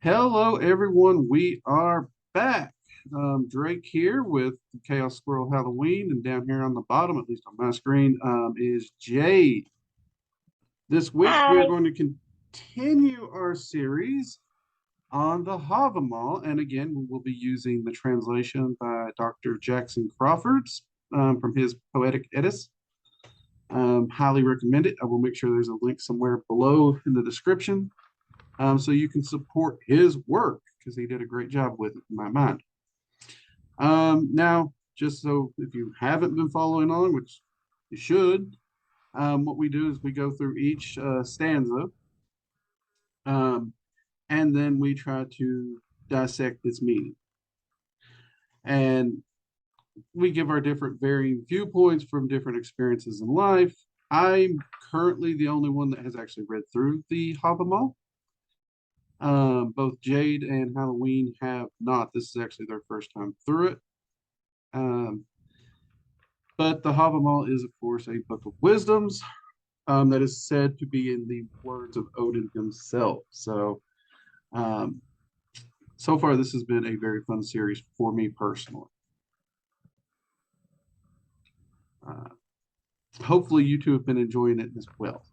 Hello, everyone. We are back. Drake here with Chaos Squirrel Halloween, and down here on the bottom, at least on my screen, is Jade. This week, we are Hi. going to continue our series on the Havamal, and again, we will be using the translation by Dr. Jackson Crawfords from his Poetic Edis. Highly recommend it. I will make sure there's a link somewhere below in the description so you can support his work because he did a great job with it in my mind. Now, just so if you haven't been following along, which you should, what we do is we go through each stanza um, and then we try to dissect its meaning. And we give our different varying viewpoints from different experiences in life. I'm currently the only one that has actually read through the Havamal. Both Jade and Halloween have not. This is actually their first time through it. But the Havamal is, of course, a book of wisdoms that is said to be in the words of Odin himself. Um, so far, this has been a very fun series for me personally. Uh, Hopefully, you two have been enjoying it as well.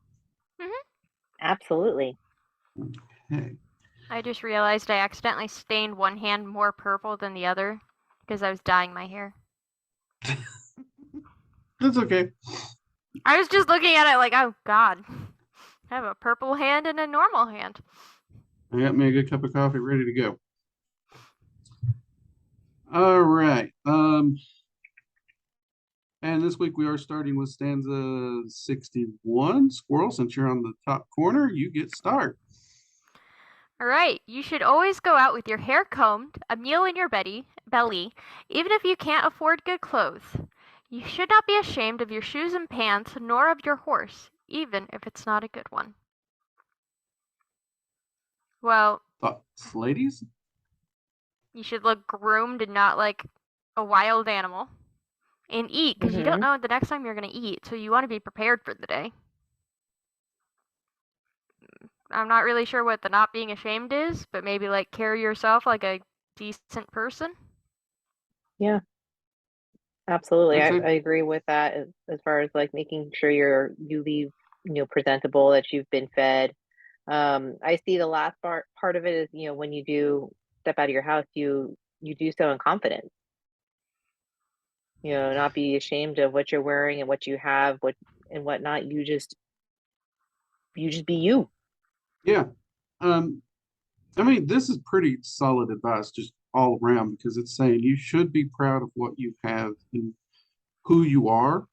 Absolutely. Okay. I just realized I accidentally stained one hand more purple than the other because I was dyeing my hair. That's okay. I was just looking at it like, oh god, I have a purple hand and a normal hand. I got me a good cup of coffee ready to go. All right. And this week we are starting with stanza 61. Squirrel, since you're on the top corner, you get start. Alright, you should always go out with your hair combed, a meal in your belly, even if you can't afford good clothes. You should not be ashamed of your shoes and pants, nor of your horse, even if it's not a good one. Well, Thoughts, ladies? you should look groomed and not like a wild animal. And eat, because you don't know the next time you're going to eat, so you want to be prepared for the day. I'm not really sure what the not being ashamed is, but maybe like carry yourself like a decent person. Yeah, absolutely. I Okay. agree with that as far as like making sure you leave, presentable, that you've been fed. I see the last part of it is, when you do step out of your house, you do so in confidence. Not be ashamed of what you're wearing and what you have, and whatnot. You just be you. Yeah. I mean, this is pretty solid advice just all around because it's saying you should be proud of what you have and who you are.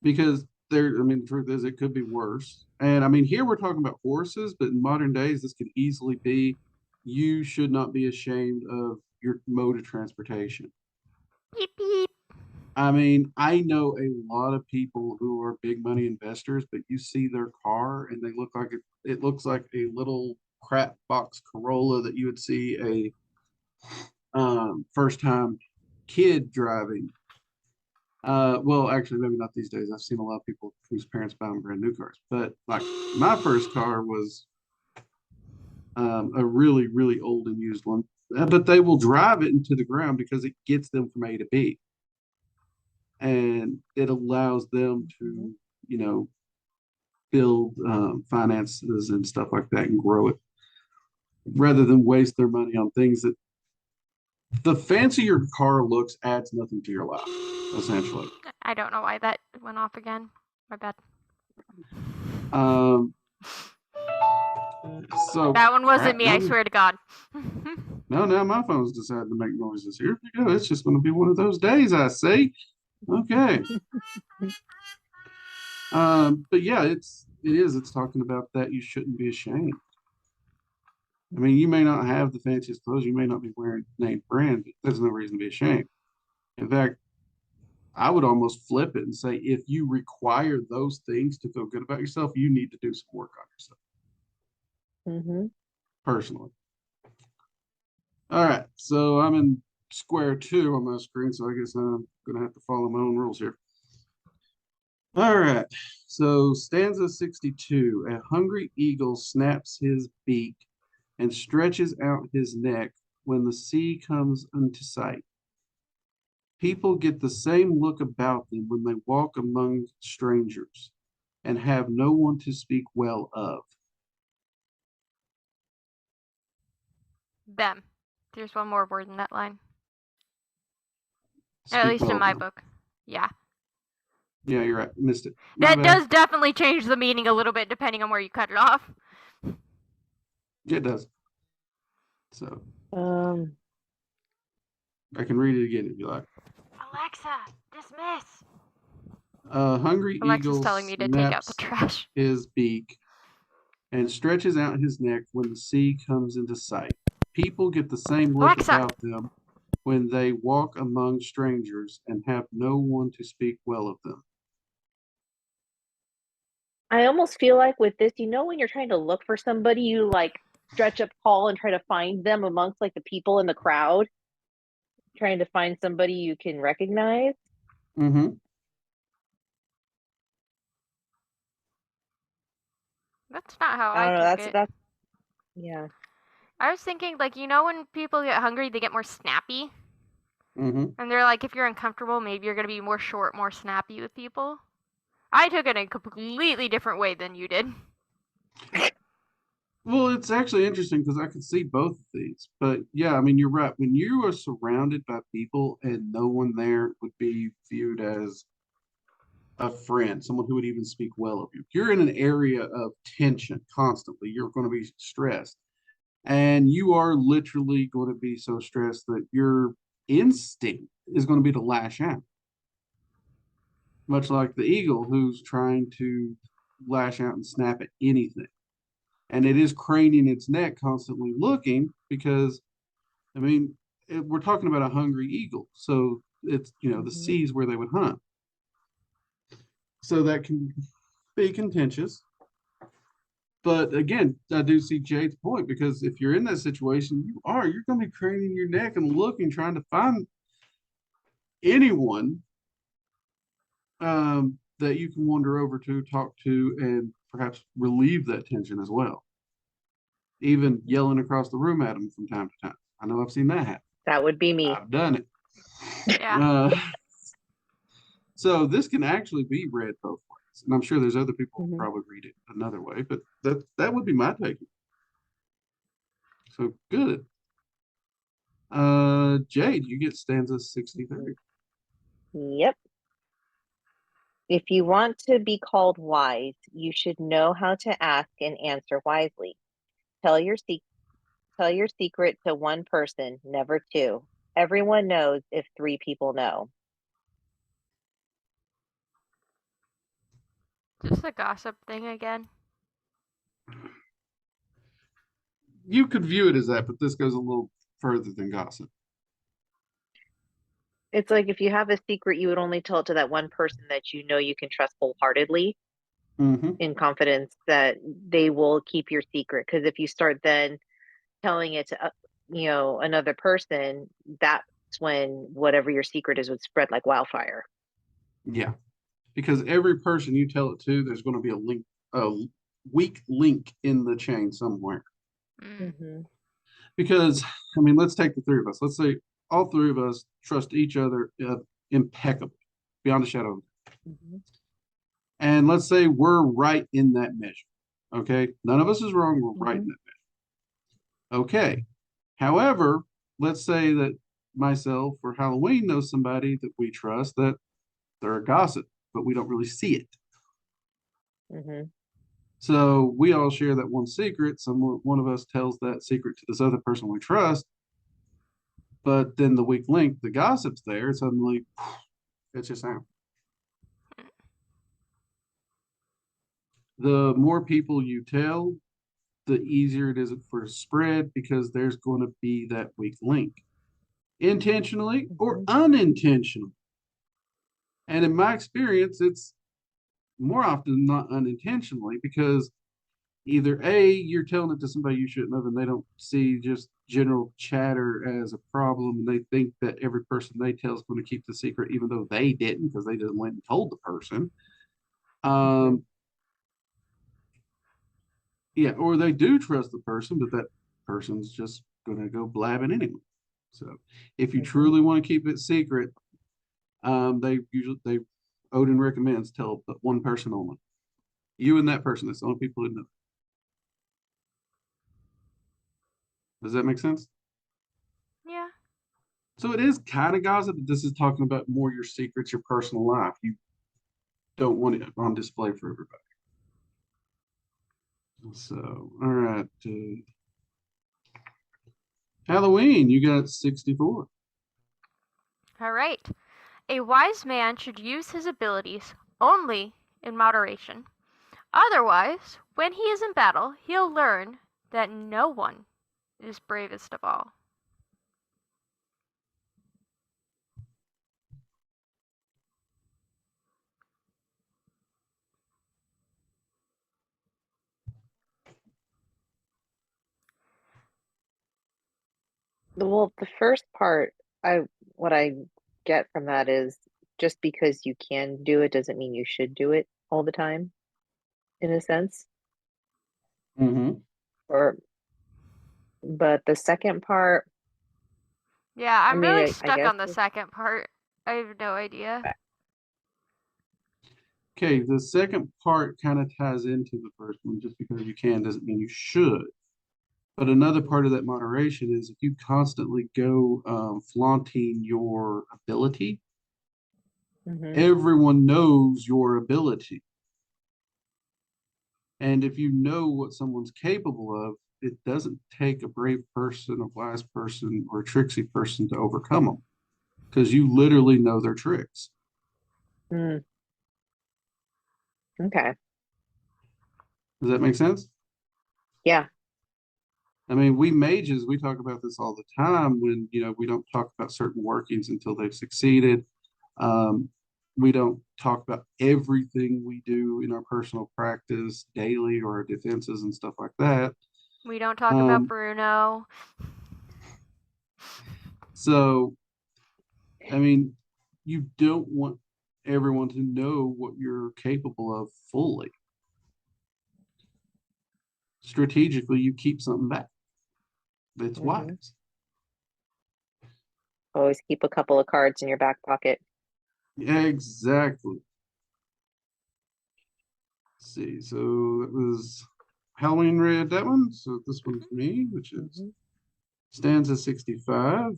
Because I mean, the truth is it could be worse. And I mean, here we're talking about horses, but in modern days, this could easily be you should not be ashamed of your mode of transportation. Beep beep. I mean, I know a lot of people who are big money investors, but you see their car and they look like it looks like a little crap box Corolla that you would see a first time kid driving. Well, actually, maybe not these days. I've seen a lot of people whose parents buy them brand new cars, but like my first car was a really, really old and used one. But they will drive it into the ground because it gets them from A to B. And it allows them to, build finances and stuff like that and grow it rather than waste their money on things that the fancier your car looks adds nothing to your life, essentially. I don't know why that went off again. My bad. So that one wasn't me, I swear to God. No, now my phone's decided to make noises. Here we go. It's just going to be one of those days, I see. Okay. But yeah, it's talking about that you shouldn't be ashamed. I mean, you may not have the fanciest clothes, you may not be wearing name brand, but there's no reason to be ashamed. In fact, I would almost flip it and say if you require those things to feel good about yourself, you need to do some work on yourself. Personally. All right, so I'm in square 2 on my screen, so I guess I'm going to have to follow my own rules here. All right, so stanza 62. A hungry eagle snaps his beak and stretches out his neck when the sea comes into sight. People get the same look about them when they walk among strangers and have no one to speak well of. Them. There's one more word in that line. At Speak least well in of my them. book. Yeah. Yeah, you're right. Missed it. My That bad. does definitely change the meaning a little bit depending on where you cut it off. It does. So Um, I can read it again if you like. Alexa, dismiss. A hungry Alexa's eagle telling me to take out the snaps trash. his beak and stretches out his neck when the sea comes into sight. People get the same look Alexa. about them when they walk among strangers and have no one to speak well of them. I almost feel like with this, when you're trying to look for somebody, you like stretch up tall and try to find them amongst like the people in the crowd, trying to find somebody you can recognize. Mm-hmm. That's not how I I don't know. took it. That's yeah. I was thinking, like, when people get hungry, they get more snappy. Mm-hmm. And they're like, if you're uncomfortable, maybe you're going to be more short, more snappy with people. I took it in a completely different way than you did. Well, it's actually interesting because I could see both of these. But yeah, I mean, you're right. When you are surrounded by people and no one there would be viewed as a friend, someone who would even speak well of you. If you're in an area of tension constantly, you're going to be stressed. And you are literally going to be so stressed that your instinct is going to be to lash out, much like the eagle who's trying to lash out and snap at anything. And it is craning its neck, constantly looking because, I mean, we're talking about a hungry eagle. So it's, the seas where they would hunt. So that can be contentious. But again, I do see Jade's point because if you're in that situation, you're going to be craning your neck and looking, trying to find anyone that you can wander over to, talk to, and perhaps relieve that tension as well. Even yelling across the room at them from time to time. I know I've seen that happen. That would be me. I've done it. Yeah. So this can actually be read both ways, and I'm sure there's other people who probably read it another way, but that would be my take. So good. Jade, you get stanza 63. Yep. If you want to be called wise, you should know how to ask and answer wisely. Tell your secret to one person, never two. Everyone knows if three people know. Just a gossip thing again. You could view it as that, but this goes a little further than gossip. It's like if you have a secret, you would only tell it to that one person that you can trust wholeheartedly in confidence that they will keep your secret. Because if you start then telling it to, another person, that's when whatever your secret is would spread like wildfire. Yeah, because every person you tell it to, there's going to be a weak link in the chain somewhere. Because, I mean, let's take the three of us. Let's say all three of us trust each other impeccably, beyond a shadow of a doubt. And let's say we're right in that measure. Okay, none of us is wrong. We're right in that measure. Okay. However, let's say that myself or Halloween knows somebody that we trust that they're a gossip, but we don't really see it. So we all share that one secret. One of us tells that secret to this other person we trust, but then the weak link, the gossip's there. Suddenly, it's just out. The more people you tell, the easier it is for it to spread because there's going to be that weak link, intentionally or unintentionally. And in my experience, it's more often not unintentionally because either A, you're telling it to somebody you shouldn't have, and they don't see just general chatter as a problem, and they think that every person they tell is going to keep the secret, even though they didn't because they didn't went and told the person. Yeah, or they do trust the person, but that person's just gonna go blabbing anyway. So if you Mhm. truly want to keep it secret, they Odin recommends tell but one person only. You and that person. That's the only people who know. Does that make sense? Yeah. So it is kind of gossip, but this is talking about more your secrets, your personal life. You don't want it on display for everybody. So, all right. Halloween, you got 64. All right. A wise man should use his abilities only in moderation. Otherwise, when he is in battle, he'll learn that no one is bravest of all. Well, the first part, what I get from that is just because you can do it doesn't mean you should do it all the time, in a sense. Mm-hmm. Or, but the second part, Yeah, I I'm mean, really I stuck guess on the second part. I have no idea. Okay, the second part kind of ties into the first one. Just because you can doesn't mean you should. But another part of that moderation is if you constantly go flaunting your ability, Mhm. everyone knows your ability. And if you know what someone's capable of, it doesn't take a brave person, a wise person, or a tricksy person to overcome them because you literally know their tricks. Mm, okay. Does that make sense? Yeah. I mean, we mages, we talk about this all the time when, we don't talk about certain workings until they've succeeded. Um, we don't talk about everything we do in our personal practice daily or our defenses and stuff like that. We don't talk about Um, Bruno. so, I mean, you don't want everyone to know what you're capable of fully. Strategically, you keep something back. That's Mhm. wise. Always keep a couple of cards in your back pocket. Exactly. Let's see, so that was Halloween read that one. So this one's me, which is Mhm. stanza 65.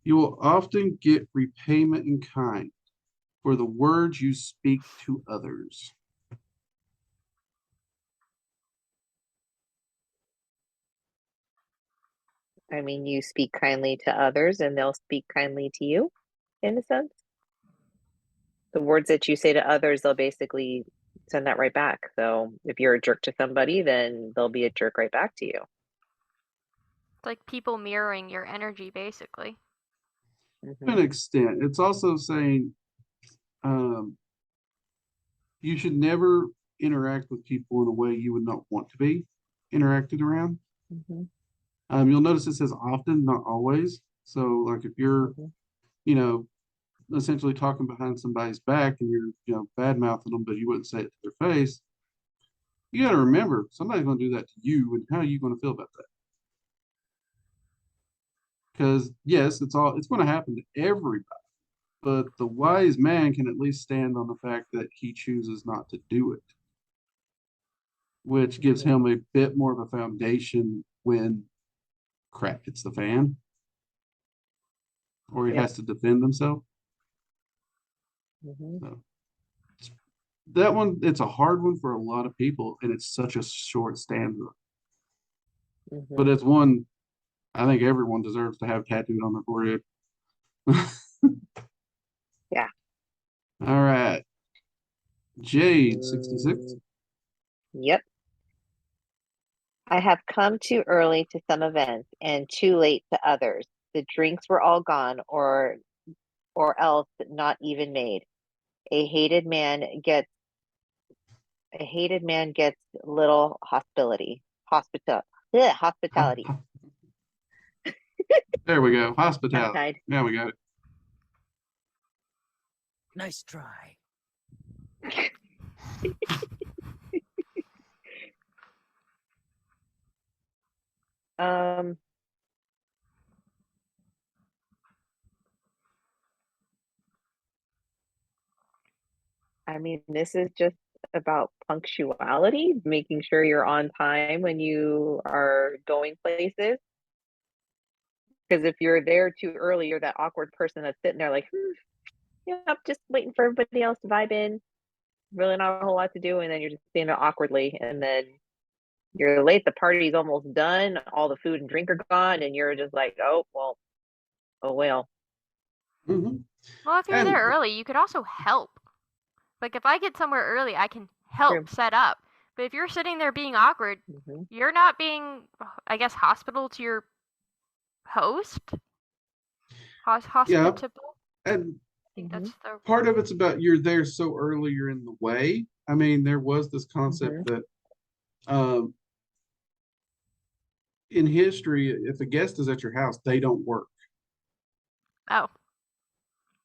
You will often get repayment in kind for the words you speak to others. I mean, you speak kindly to others and they'll speak kindly to you, in a sense. The words that you say to others, they'll basically send that right back. So if you're a jerk to somebody, then they'll be a jerk right back to you. It's like people mirroring your energy, basically. To Mhm. an extent, it's also saying um, you should never interact with people in a way you would not want to be interacted around. Mhm. You'll notice it says often, not always. So, like if you're, Mhm. you know, essentially talking behind somebody's back and you're, bad mouthing them, but you wouldn't say it to their face, you got to remember somebody's going to do that to you, and how are you going to feel about that? Because yes, it's going to happen to everybody, but the wise man can at least stand on the fact that he chooses not to do it, which gives Mhm. him a bit more of a foundation when crap hits the fan or he Yep. has to defend himself. Mhm. So that one, it's a hard one for a lot of people, and it's such a short stanza. But Mhm. it's one I think everyone deserves to have tattooed on their forehead. Yeah. All right. Jade, 66. Mm, yep. I have come too early to some events and too late to others. The drinks were all gone or else not even made. A hated man gets a hated man gets little hospitality. There we go. Tongue Hospitality. tied. Now we got it. Nice try. Um, I mean, this is just about punctuality, making sure you're on time when you are going places. Because if you're there too early, you're that awkward person that's sitting there like, yeah, I'm just waiting for everybody else to vibe in. Really not a whole lot to do, and then you're just standing there awkwardly, and then you're late. The party's almost done. All the food and drink are gone, and you're just like, oh well, oh well. Mhm. Well, if you're And there early, you could also help. Like if I get somewhere early, I can True. help set up. But if you're sitting there being awkward, hmm you're not being, I guess, hospitable to your host. yeah, Hospitable. and I think hmm that's the. part of it's about you're there so early, you're in the way. I mean, there was this concept hmm that um, in history, if a guest is at your house, they don't work. Oh,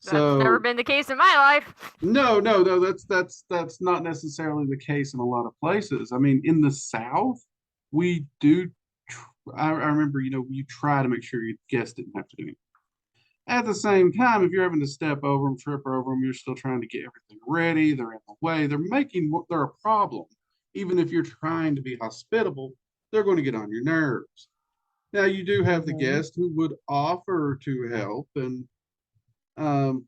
that's never So been the case in my life. no, that's not necessarily the case in a lot of places. I mean, in the South, we do. I remember, you try to make sure your guest didn't have to do anything. At the same time, if you're having to step over them, trip over them, you're still trying to get everything ready. They're in the way. They're a problem. Even if you're trying to be hospitable, they're going to get on your nerves. Now, you do have the hmm guest who would offer to help and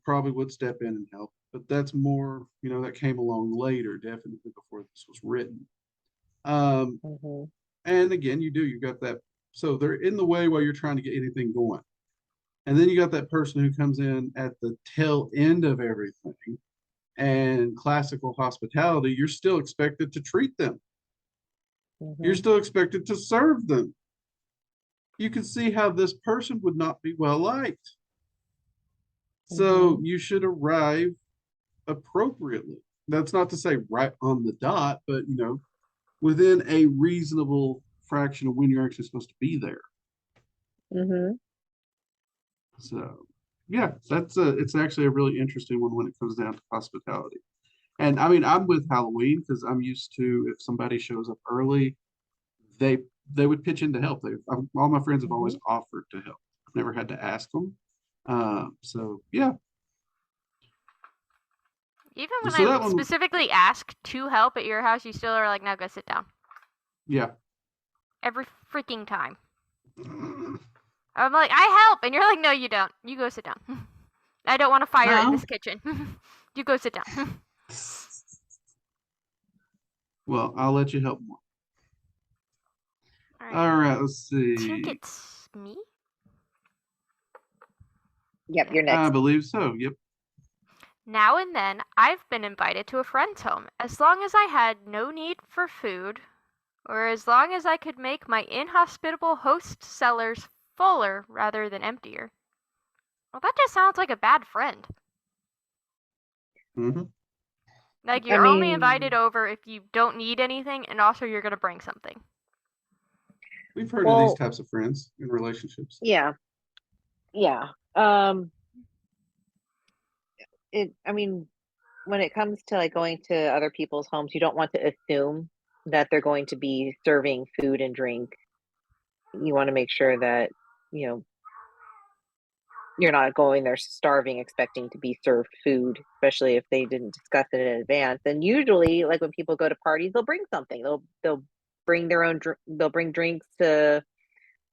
probably would step in and help, but that's more, that came along later, definitely before this was written. Um, hmm and again, you got that. So they're in the way while you're trying to get anything going. And then you got that person who comes in at the tail end of everything. And classical hospitality, you're still expected to treat them. You're hmm still expected to serve them. You can see how this person would not be well liked. So hmm you should arrive appropriately. That's not to say right on the dot, but within a reasonable fraction of when you're actually supposed to be there. hmm So yeah, it's actually a really interesting one when it comes down to hospitality. And I mean, I'm with Halloween because I'm used to if somebody shows up early, they they would pitch in to help. All my friends have hmm always offered to help. I've never had to ask them. So yeah, Even when so I that one, specifically ask to help at your house, you still are like, now go sit down. yeah. Every freaking time. I'm like, I help, and you're like, no, you don't. You go sit down. I don't want a fire in No. this kitchen. You go sit down. Well, I'll let you help more. All right. All right, let's I think see. it's me. Yep, Yeah. you're I next. believe so. Yep. Now and then, I've been invited to a friend's home, as long as I had no need for food, or as long as I could make my inhospitable host cellars fuller rather than emptier. Well, that just sounds like a bad friend. hmm Like, I you're only invited mean, over if you don't need anything, and also you're gonna bring something. We've heard of these well, types of friends in relationships. yeah, yeah. Um, I mean, when it comes to like going to other people's homes, you don't want to assume that they're going to be serving food and drink. You want to make sure that, you know, you're not going there starving, expecting to be served food, especially if they didn't discuss it in advance. And usually, like when people go to parties, they'll bring something. They'll bring their own. They'll bring drinks to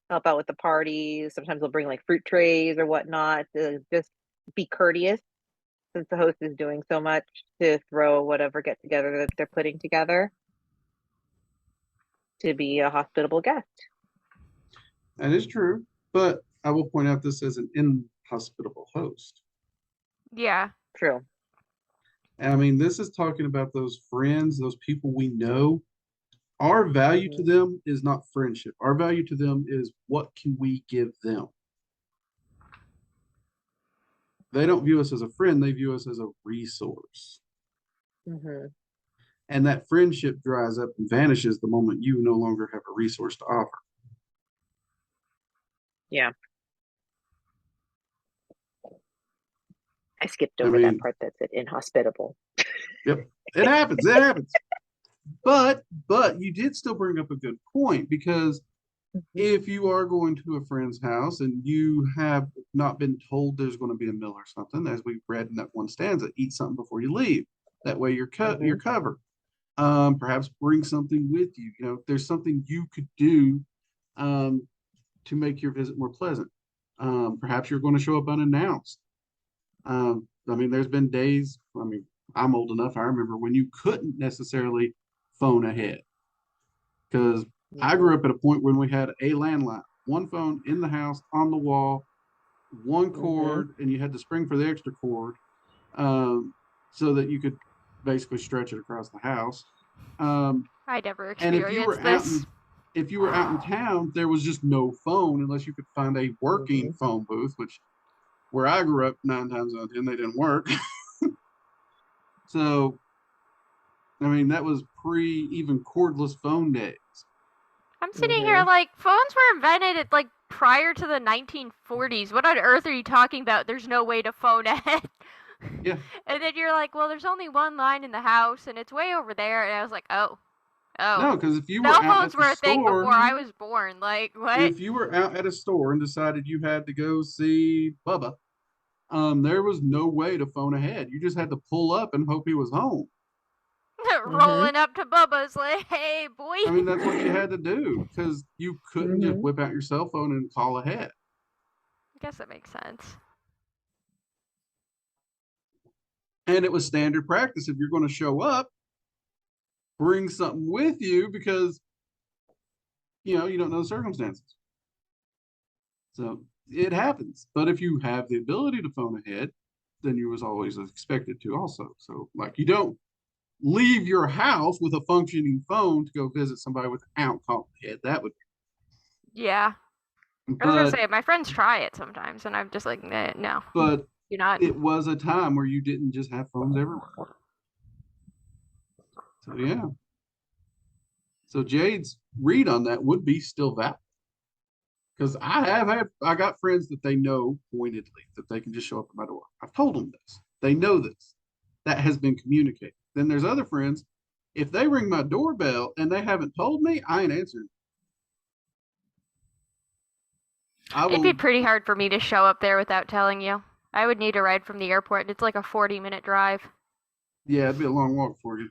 help out with the party. Sometimes they'll bring like fruit trays or whatnot to just be courteous, since the host is doing so much to throw whatever get together that they're putting together to be a hospitable guest. That is true, but I will point out this as an inhospitable host. Yeah. True. And I mean, this is talking about those friends, those people we know. Our value to hmm them is not friendship. Our value to them is what can we give them? They don't view us as a friend, they view us as a resource. hmm And that friendship dries up and vanishes the moment you no longer have a resource to offer. Yeah. I skipped I over that mean, part that said inhospitable. yep, it happens. It happens. But you did still bring up a good point because if you are going to a friend's house and you have not been told there's going to be a meal or something, as we read in that one stanza, eat something before you leave. That way you're you're covered. Perhaps bring something with you. You know, there's something you could do to make your visit more pleasant. Perhaps you're going to show up unannounced. I mean, there's been days, I mean, I'm old enough, I remember when you couldn't necessarily phone ahead. Because I grew up at a point when we had a landline, one phone in the house, on the wall, one cord, and you had the spring for the extra cord, so that you could basically stretch it across the house. I never And if you were experienced this. if you were out in town, there was just no phone unless you could find a working phone booth, which where I grew up 9 times out of 10 they didn't work. So, I mean, that was pre even cordless phone days. I'm sitting here like, phones were invented at, like, prior to the 1940s. What on earth are you talking about? There's no way to phone ahead. Yeah. And then you're like, well, there's only one line in the house, and it's way over there. And I was like, oh. No, because if you were cell out phones at were the a thing store, before I was born. Like, what? if you were out at a store and decided you had to go see Bubba, there was no way to phone ahead. You just had to pull up and hope he was home. Rolling up to Bubba's like, hey, boy. I mean, that's what you had to do because you couldn't just whip out your cell phone and call ahead. I guess that makes sense. And it was standard practice. If you're going to show up, bring something with you because, you know, you don't know the circumstances. So it happens. But if you have the ability to phone ahead, then you was always expected to also. So, like, you don't leave your house with a functioning phone to go visit somebody without calling ahead. That would be. Yeah. I was gonna say, my friends try it sometimes, and I'm just like, no. But you're not. It was a time where you didn't just have phones everywhere. So yeah. So Jade's read on that would be still valid. Because I got friends that they know pointedly that they can just show up at my door. I've told them this. They know this. That has been communicated. Then there's other friends, if they ring my doorbell and they haven't told me, I ain't answering. It'd be pretty hard for me to show up there without telling you. I would need a ride from the airport. It's like a 40-minute drive. Yeah, it'd be a long walk for you.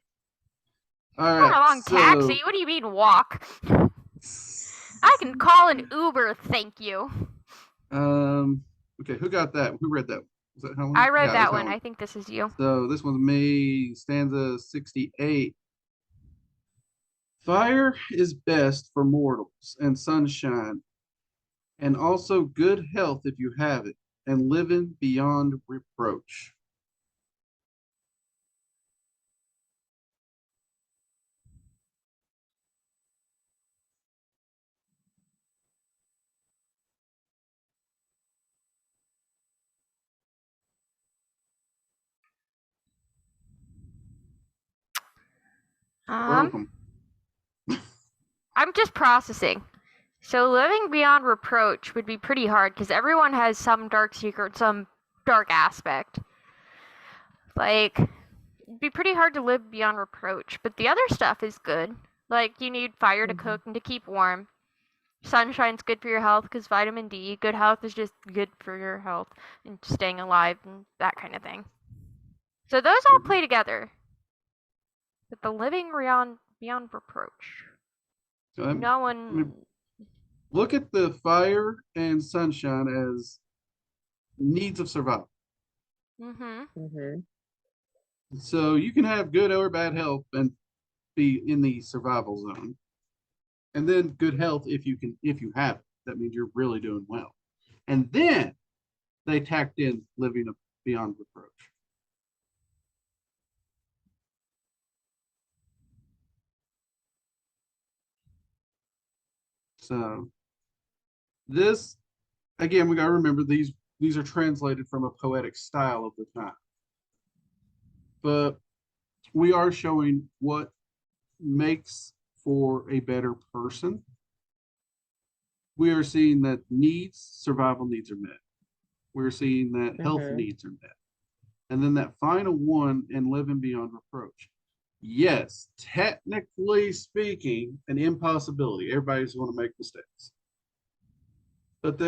All right. Not a long taxi. What do you mean walk? I can call an Uber, thank you. Okay, who got that? Who read that? Was that Helen? I read that one. I think this is you. So this one's me, stanza 68. Fire is best for mortals and sunshine, and also good health if you have it, and living beyond reproach. Welcome. I'm just processing. So living beyond reproach would be pretty hard because everyone has some dark secret, some dark aspect. Like, it'd be pretty hard to live beyond reproach, but the other stuff is good. Like, you need fire to cook and to keep warm. Sunshine's good for your health because vitamin D. Good health is just good for your health and staying alive and that kind of thing. So those all play together. But the living beyond reproach. So no one. Look at the fire and sunshine as needs of survival. So you can have good or bad health and be in the survival zone. And then good health if you have it. That means you're really doing well. And then they tacked in living beyond reproach. So this, again, we got to remember these are translated from a poetic style of the time. But we are showing what makes for a better person. We are seeing that survival needs are met. We're seeing that health needs are met. And then that final one, and living beyond reproach. Yes, technically speaking, an impossibility. Everybody's going to make mistakes. But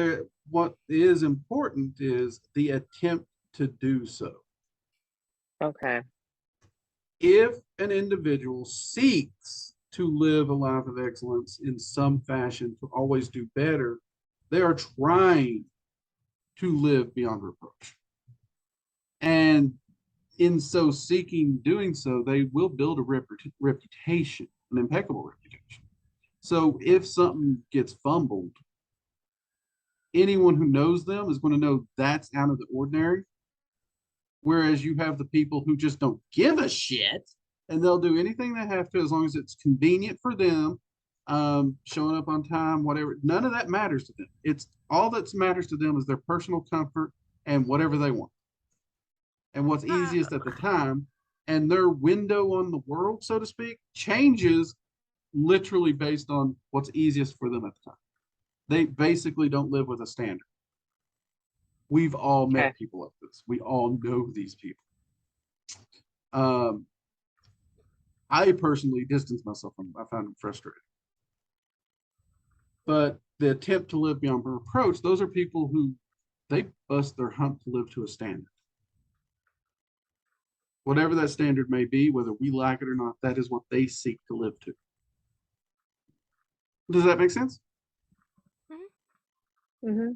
what is important is the attempt to do so. Okay. If an individual seeks to live a life of excellence in some fashion, to always do better, they are trying to live beyond reproach. And in so seeking doing so, they will build a reputation, an impeccable reputation. So if something gets fumbled, anyone who knows them is going to know that's out of the ordinary. Whereas you have the people who just don't give a shit and they'll do anything they have to as long as it's convenient for them, showing up on time, whatever. None of that matters to them. It's all that matters to them is their personal comfort and whatever they want and what's easiest at the time. And their window on the world, so to speak, changes literally based on what's easiest for them at the time. They basically don't live with a standard. We've all met Okay. people like this. We all know these people. I personally distance myself from them. I find them frustrating. But the attempt to live beyond reproach, those are people who they bust their hump to live to a standard. Whatever that standard may be, whether we like it or not, that is what they seek to live to. Does that make sense? Mm-hmm.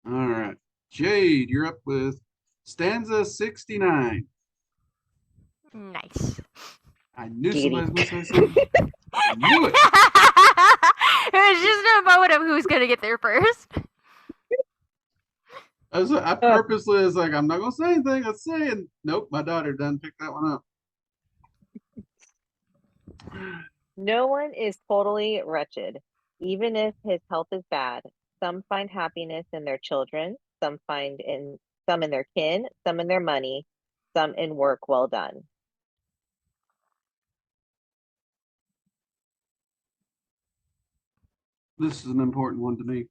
All right. Jade, you're up with stanza 69. Nice. I knew Giddy. somebody was going to say something. I knew it. It was just a moment of who's gonna get there first. I purposely was like, I'm not going to say anything. Let's say, and nope, my daughter done picked that one up. No one is totally wretched, even if his health is bad. Some find happiness in their children, some in their kin, some in their money, some in work well done. This is an important one to me.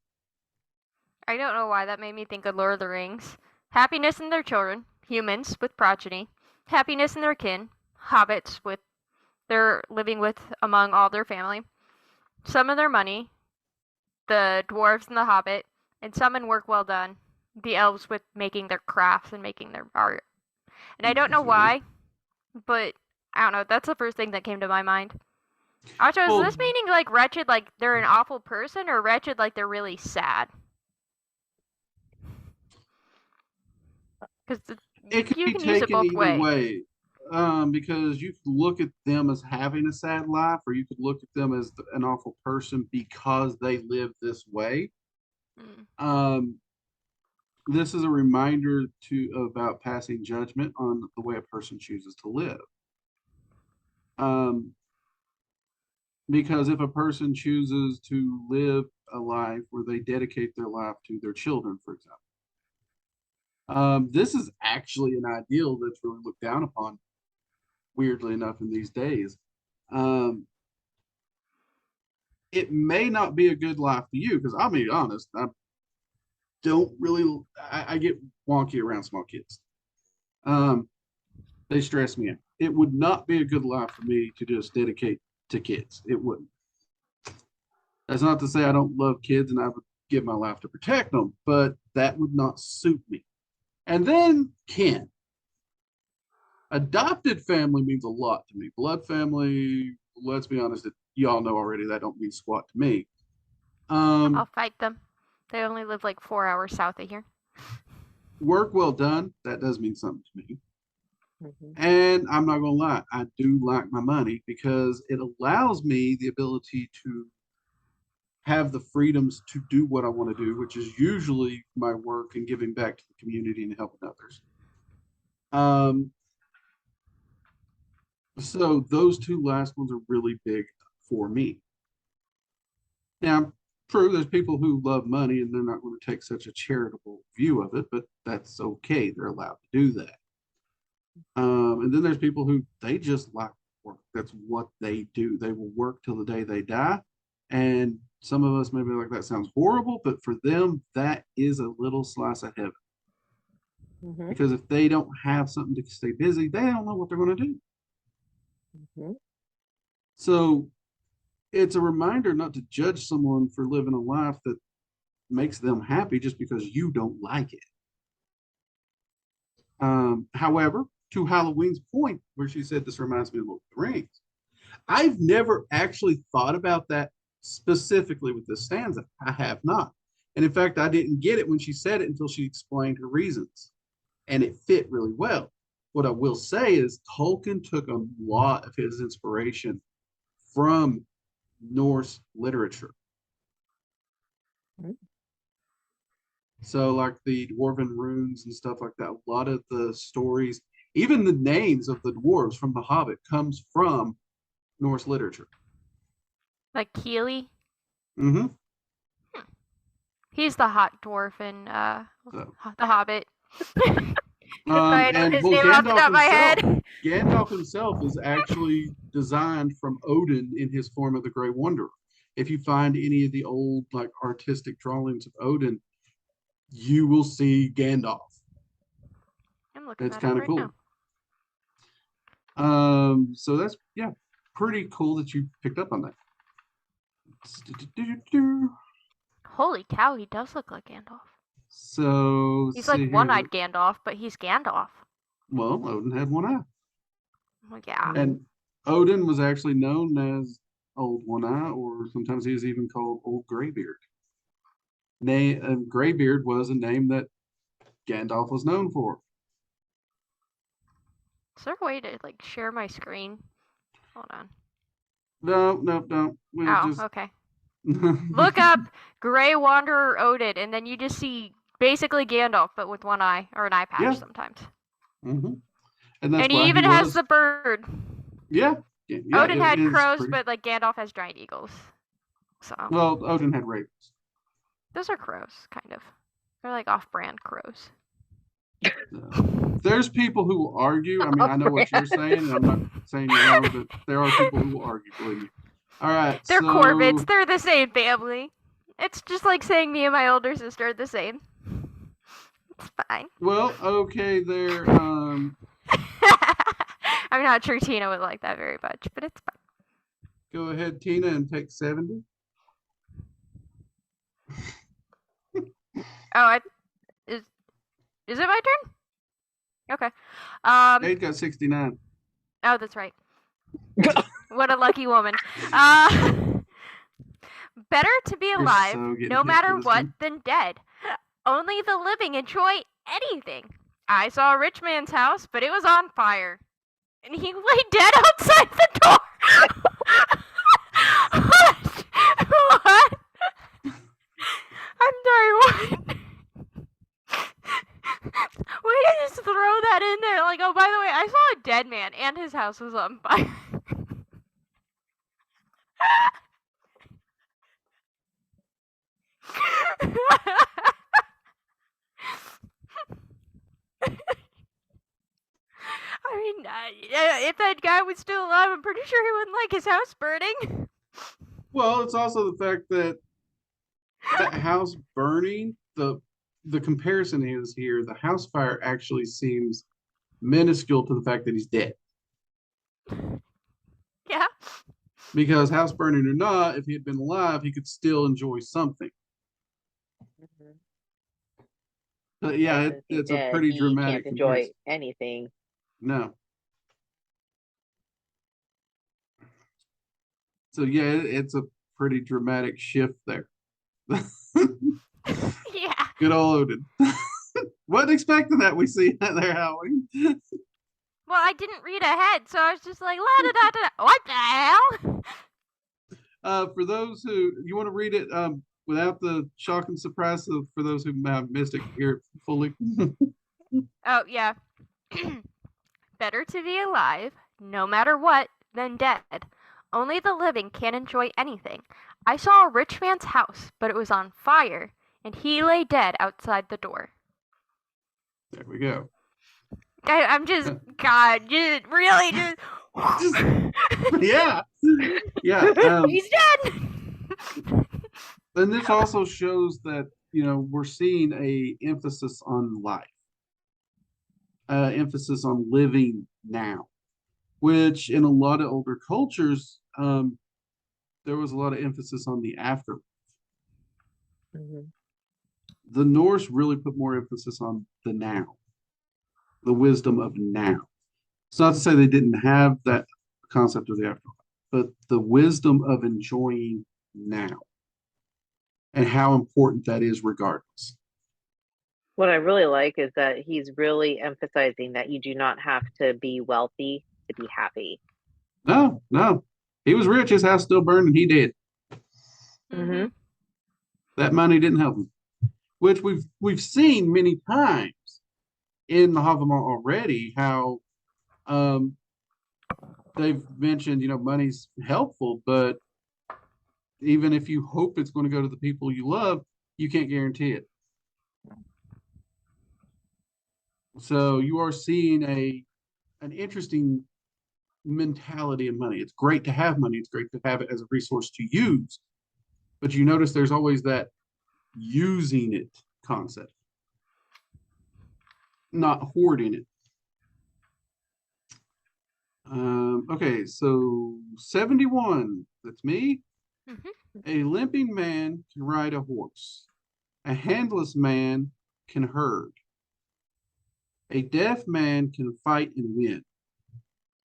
I don't know why that made me think of Lord of the Rings. Happiness in their children, humans with progeny. Happiness in their kin, hobbits with their living with among all their family. Some in their money, the dwarves and the hobbit, and some in work well done, the elves with making their crafts and making their art. And I don't know why, but I don't know. That's the first thing that came to my mind. Also, is this meaning like wretched, like they're an awful person, or wretched, like they're really sad? Because it could you be can use it taken both either ways. way. Because you could look at them as having a sad life, or you could look at them as an awful person because they live this way. This is a reminder about passing judgment on the way a person chooses to live. Because if a person chooses to live a life where they dedicate their life to their children, for example, this is actually an ideal that's really looked down upon, weirdly enough, in these days. It may not be a good life for you, because I'll be honest, I get wonky around small kids. They stress me out. It would not be a good life for me to just dedicate to kids. It wouldn't. That's not to say I don't love kids and I would give my life to protect them, but that would not suit me. And then kin. Adopted family means a lot to me. Blood family, let's be honest, y'all know already that don't mean squat to me. I'll fight them. They only live like 4 hours south of here. Work well done, that does mean something to me. And I'm not going to lie, I do like my money because it allows me the ability to have the freedoms to do what I want to do, which is usually my work and giving back to the community and helping others. So those two last ones are really big for me. Now, true, there's people who love money and they're not going to take such a charitable view of it, but that's okay. They're allowed to do that. And then there's people who they just like work. That's what they do. They will work till the day they die. And some of us may be like, that sounds horrible, but for them, that is a little slice of heaven. Mhm. Because if they don't have something to stay busy, they don't know what they're going to do. Mhm. So it's a reminder not to judge someone for living a life that makes them happy just because you don't like it. However, to Halloween's point, where she said this reminds me of Lord of the Rings, I've never actually thought about that specifically with this stanza. I have not. And in fact, I didn't get it when she said it until she explained her reasons. And it fit really well. What I will say is Tolkien took a lot of his inspiration from Norse literature. Mhm. So, like the dwarven runes and stuff like that, a lot of the stories, even the names of the dwarves from The Hobbit, comes from Norse literature. Like Keely. Mm-hmm. He's the hot dwarf in So, The Hobbit. That's why I know and his well, name off the top of my head. Gandalf himself is actually designed from Odin in his form of the Grey Wanderer. If you find any of the old like artistic drawings of Odin, you will see Gandalf. I'm looking It's that up kind of right cool. now. So that's pretty cool that you picked up on that. Holy cow, he does look like Gandalf. So He's see like here. one-eyed Gandalf, but he's Gandalf. Well, Odin had one eye. Well, yeah. And Odin was actually known as Old One Eye, or sometimes he was even called Old Graybeard. Graybeard was a name that Gandalf was known for. Is there a way to like share my screen? Hold on. No. We'll Oh, just okay. Look up Grey Wanderer Odin, and then you just see basically Gandalf, but with one eye or an eye patch Yeah. sometimes. Mm-hmm. And that's And why he even was. has the bird. Yeah. Odin had it is crows, pretty. but like Gandalf has giant eagles. So Well, Odin had ravens. those are crows, kind of. They're like off-brand crows. There's people who will argue. I mean, I know what you're saying, and I'm not saying you're wrong, but there are people who will argue, believe me. All right. They're so, Corvids. They're the same family. It's just like saying me and my older sister are the same. It's fine. Well, okay, there. I'm not sure Tina would like that very much, but it's fine. Go ahead, Tina, and take 70. Oh, is it my turn? Okay. Nate got 69. Oh, that's right. What a lucky woman. Better to be alive, so getting no hit matter for this what, one. than dead. Only the living enjoy anything. I saw a rich man's house, but it was on fire. And he lay dead outside the door. What? I'm sorry, what? We can just throw that in there. Like, oh, by the way, I saw a dead man and his house was on fire. I mean, if that guy was still alive, I'm pretty sure he wouldn't like his house burning. Well, it's also the fact that that house burning, the comparison is here, the house fire actually seems minuscule to the fact that he's dead. Yeah. Because house burning or not, if he had been alive, he could still enjoy something. Mhm. But yeah, Since he's it's a dead, pretty he dramatic can't enjoy comparison. anything. No. So yeah, it's a pretty dramatic shift there. Yeah. Good old Odin. Wasn't expecting that we see that there, Halloween. Well, I didn't read ahead, so I was just like, la da da da. What the hell? For those who you want to read it without the shock and surprise, so for those who have missed it, hear it fully. Oh, yeah. Better to be alive, no matter what, than dead. Only the living can enjoy anything. I saw a rich man's house, but it was on fire, and he lay dead outside the door. There we go. I'm just, God, just really just. Yeah. He's dead. And this also shows that we're seeing a emphasis on life. emphasis on living now, which in a lot of older cultures, there was a lot of emphasis on the afterlife. Mhm. The Norse really put more emphasis on the now, the wisdom of now. It's not to say they didn't have that concept of the afterlife, but the wisdom of enjoying now and how important that is regardless. What I really like is that he's really emphasizing that you do not have to be wealthy to be happy. No, no. He was rich, his house still burned, and he did. Mm-hmm. That money didn't help him, which we've seen many times in the Havamal already, how um, they've mentioned, money's helpful, but even if you hope it's going to go to the people you love, you can't guarantee it. So you are seeing an interesting mentality in money. It's great to have money. It's great to have it as a resource to use. But you notice there's always that using it concept, not hoarding it. Okay, so 71, that's me. A limping man can ride a horse. A handless man can herd. A deaf man can fight and win.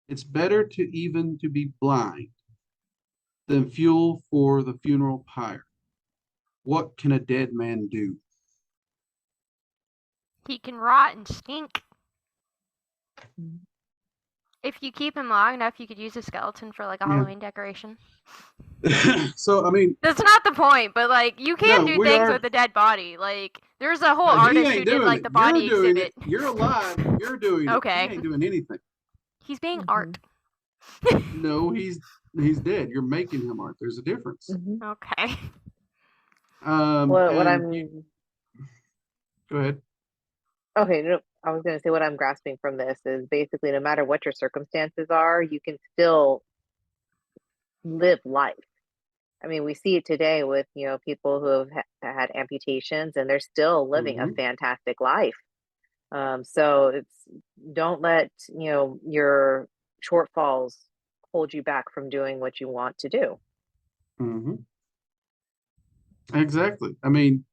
It's better to be blind than fuel for the funeral pyre. What can a dead man do? He can rot and stink. If you keep him long enough, you could use a skeleton for like a Halloween decoration. So, I mean, that's not the point, but like you can do things are, with a dead body. Like there's a whole he artist ain't who doing did like it. the body You're doing exhibit. it. You're alive. You're doing it. Okay. He ain't doing anything. He's being art. No, he's dead. You're making him art. There's a difference. Okay. What I'm Go ahead. okay, no, I was gonna say what I'm grasping from this is basically no matter what your circumstances are, you can still live life. I mean, we see it today with, people who have had amputations and they're still living a fantastic life. So don't let, your shortfalls hold you back from doing what you want to do. Exactly. I mean,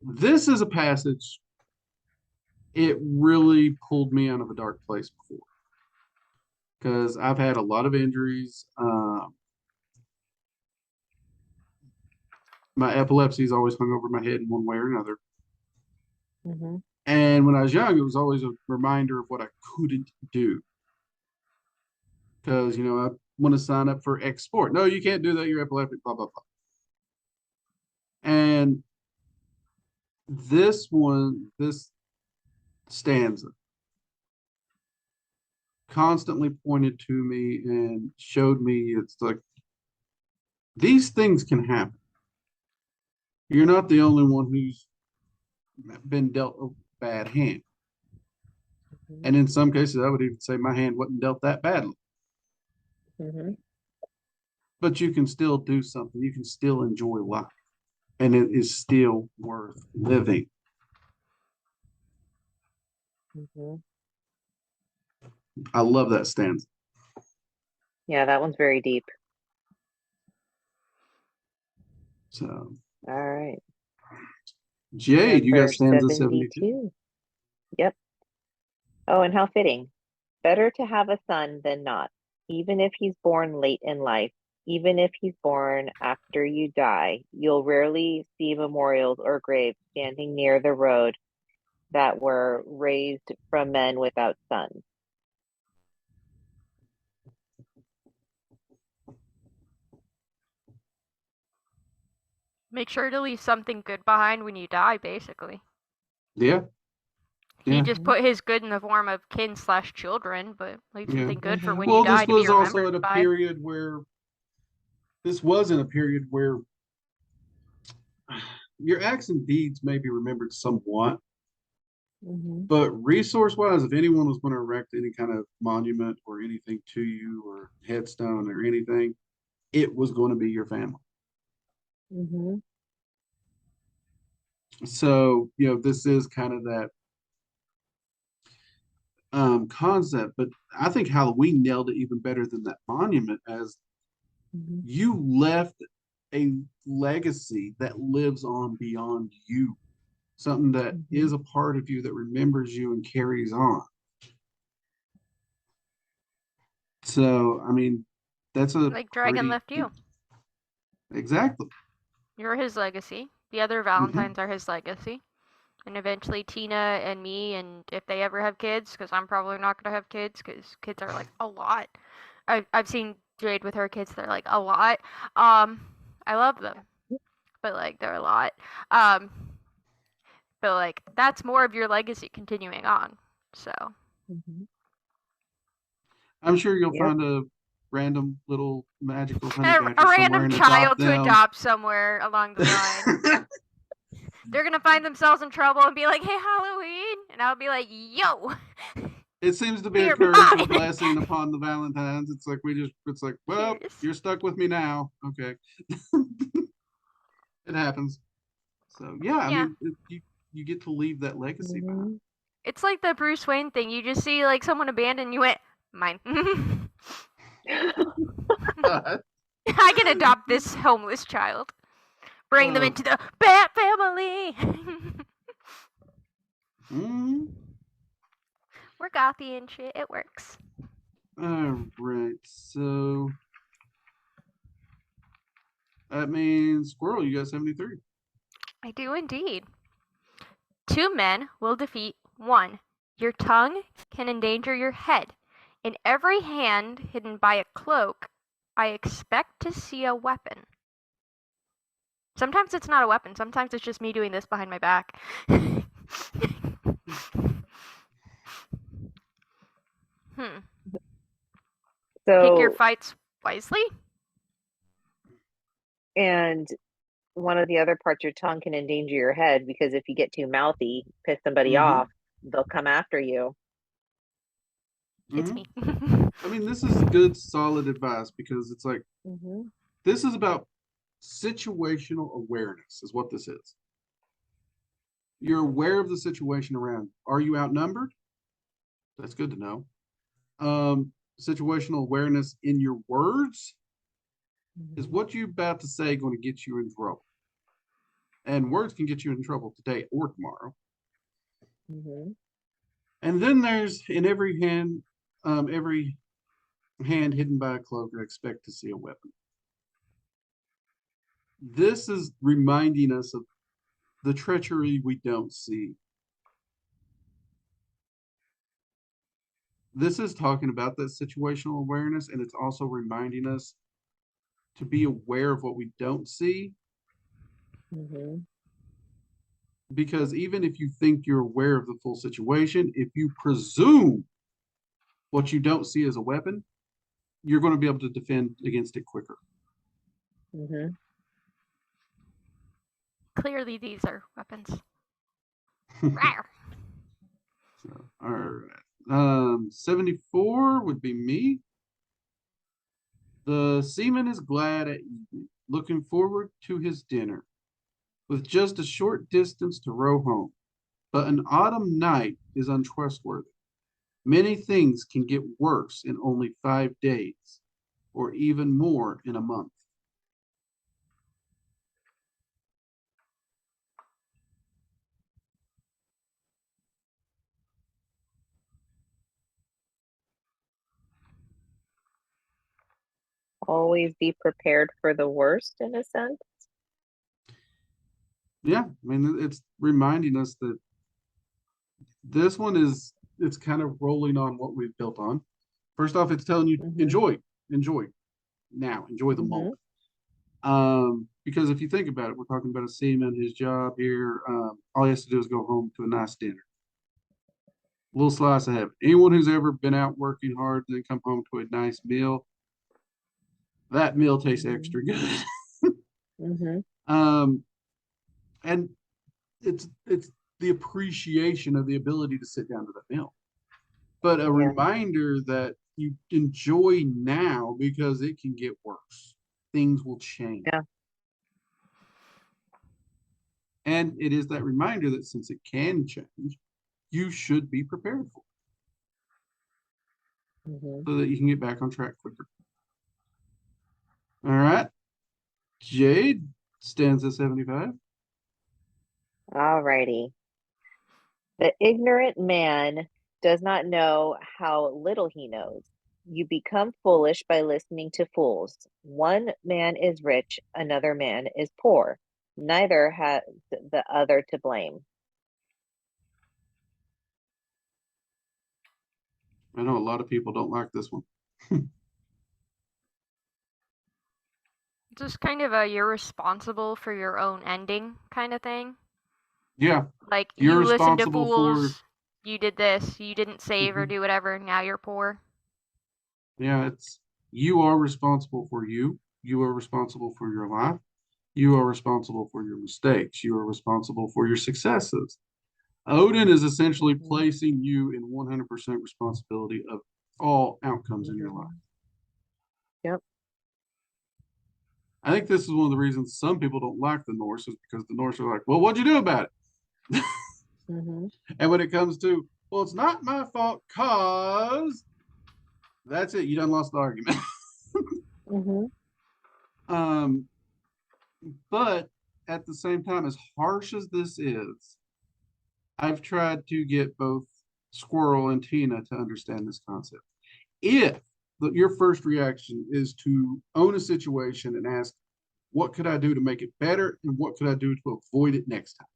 this is a passage, it really pulled me out of a dark place before. Because I've had a lot of injuries. My epilepsy's always hung over my head in one way or another. And when I was young, it was always a reminder of what I couldn't do. Because, I want to sign up for X sport. No, you can't do that. You're epileptic, blah, blah, blah. And this stanza constantly pointed to me and showed me it's like these things can happen. You're not the only one who's been dealt a bad hand. And in some cases, I would even say my hand wasn't dealt that badly. But you can still do something. You can still enjoy life. And it is still worth living. I love that stanza. Yeah, that one's very deep. So, all right. Jade, you got stanza 72. Yep. Oh, and how fitting. Better to have a son than not, even if he's born late in life, even if he's born after you die. You'll rarely see memorials or graves standing near the road that were raised from men without sons. Make sure to leave something good behind when you die, basically. Yeah. He just put his good in the form of kin/children, but leave something good for when you die to be remembered. Well, this was also in a period where your acts and deeds may be remembered somewhat, but resource-wise, if anyone was going to erect any kind of monument or anything to you or headstone or anything, it was going to be your family. So, this is kind of that concept, but I think Halloween nailed it even better than that monument, as Mhm. you left a legacy that lives on beyond you, something that is Mhm. a part of you that remembers you and carries on. So, I mean, that's a Like Dragon pretty left you. exactly. You're his legacy. The other Hmm. Valentines are his legacy. And eventually Tina and me, and if they ever have kids, because I'm probably not going to have kids, because kids are like a lot. I've seen Jade with her kids, they're like a lot. I love them, but like they're a lot. Um, but like that's more of your legacy continuing on. So Mhm. I'm sure you'll Yep. find a random little magical honey a badger somewhere random and adopt child to them. adopt somewhere along the line. They're gonna find themselves in trouble and be like, "Hey, Halloween," and I'll be like, "Yo, It seems to be a you're curse or mine." blessing upon the Valentines. It's like it's like, well, Cheers. you're stuck with me now. Okay. It happens. So yeah, I Yeah, mean, you get to leave that legacy behind. Mhm. it's like the Bruce Wayne thing. You just see like someone abandoned, you went, "Mine." I can adopt this homeless child. Bring them Uh, into the Bat family. mm, We're gothy and shit. It works. all right, so that means Squirrel, you got 73. I do indeed. Two men will defeat one. Your tongue can endanger your head. In every hand hidden by a cloak, I expect to see a weapon. Sometimes it's not a weapon. Sometimes it's just me doing this behind my back. Hmm. Pick your So, fights wisely. and one of the other parts, your tongue can endanger your head because if you get too mouthy, piss somebody Mm-hmm. off, they'll come after you. It's Mm-hmm. me. I mean, this is good, solid advice because it's like Hmm. this is about situational awareness, is what this is. You're aware of the situation around you. Are you outnumbered? That's good to know. Situational awareness in your words, is Hmm. what you're about to say going to get you in trouble? And words can get you in trouble today or tomorrow. Hmm. And then there's in every hand hidden by a cloak, I expect to see a weapon. This is reminding us of the treachery we don't see. This is talking about that situational awareness, and it's also reminding us to be aware of what we don't see. Hmm. Because even if you think you're aware of the full situation, if you presume what you don't see as a weapon, you're going to be able to defend against it quicker. Hmm. Clearly, these are weapons. So, Rawr. all right. 74 would be me. The seaman is glad at evening, looking forward to his dinner, with just a short distance to row home. But an autumn night is untrustworthy. Many things can get worse in only 5 days, or even more in a month. Always be prepared for the worst in a sense. Yeah, I mean, it's reminding us that this one is, it's kind of rolling on what we've built on. First off, it's telling you Hmm. enjoy now, enjoy the Hmm. moment. Because if you think about it, we're talking about a seaman, his job here. All he has to do is go home to a nice dinner, a little slice of heaven. Anyone who's ever been out working hard and then come home to a nice meal, that meal tastes Hmm. extra good. Hmm. um, and it's the appreciation of the ability to sit down to that meal, but a Yeah. reminder that you enjoy now because it can get worse. Things will change. Yeah. And it is that reminder that since it can change, you should be prepared for it. Mhm. so that you can get back on track quicker. All right. Jade, stanza 75. Alrighty. The ignorant man does not know how little he knows. You become foolish by listening to fools. One man is rich, another man is poor. Neither has the other to blame. I know a lot of people don't like this one. Just kind of a you're responsible for your own ending kind of thing. Yeah, Like you're you listened to responsible for. fools, you did this, you didn't save or Mhm. do whatever, now you're poor. Yeah, it's you are responsible for you. You are responsible for your life. You are responsible for your mistakes. You are responsible for your successes. Odin is essentially Mhm. placing you in 100% responsibility of all outcomes in your Mhm. life. Yep. I think this is one of the reasons some people don't like the Norse is because the Norse are like, well, what'd you do about it? Mhm. And when it comes to, well, it's not my fault, cause that's it. You done lost the argument. Mhm. um, but at the same time, as harsh as this is, I've tried to get both Squirrel and Tina to understand this concept. If your first reaction is to own a situation and ask, what could I do to make it better? And what could I do to avoid it next time?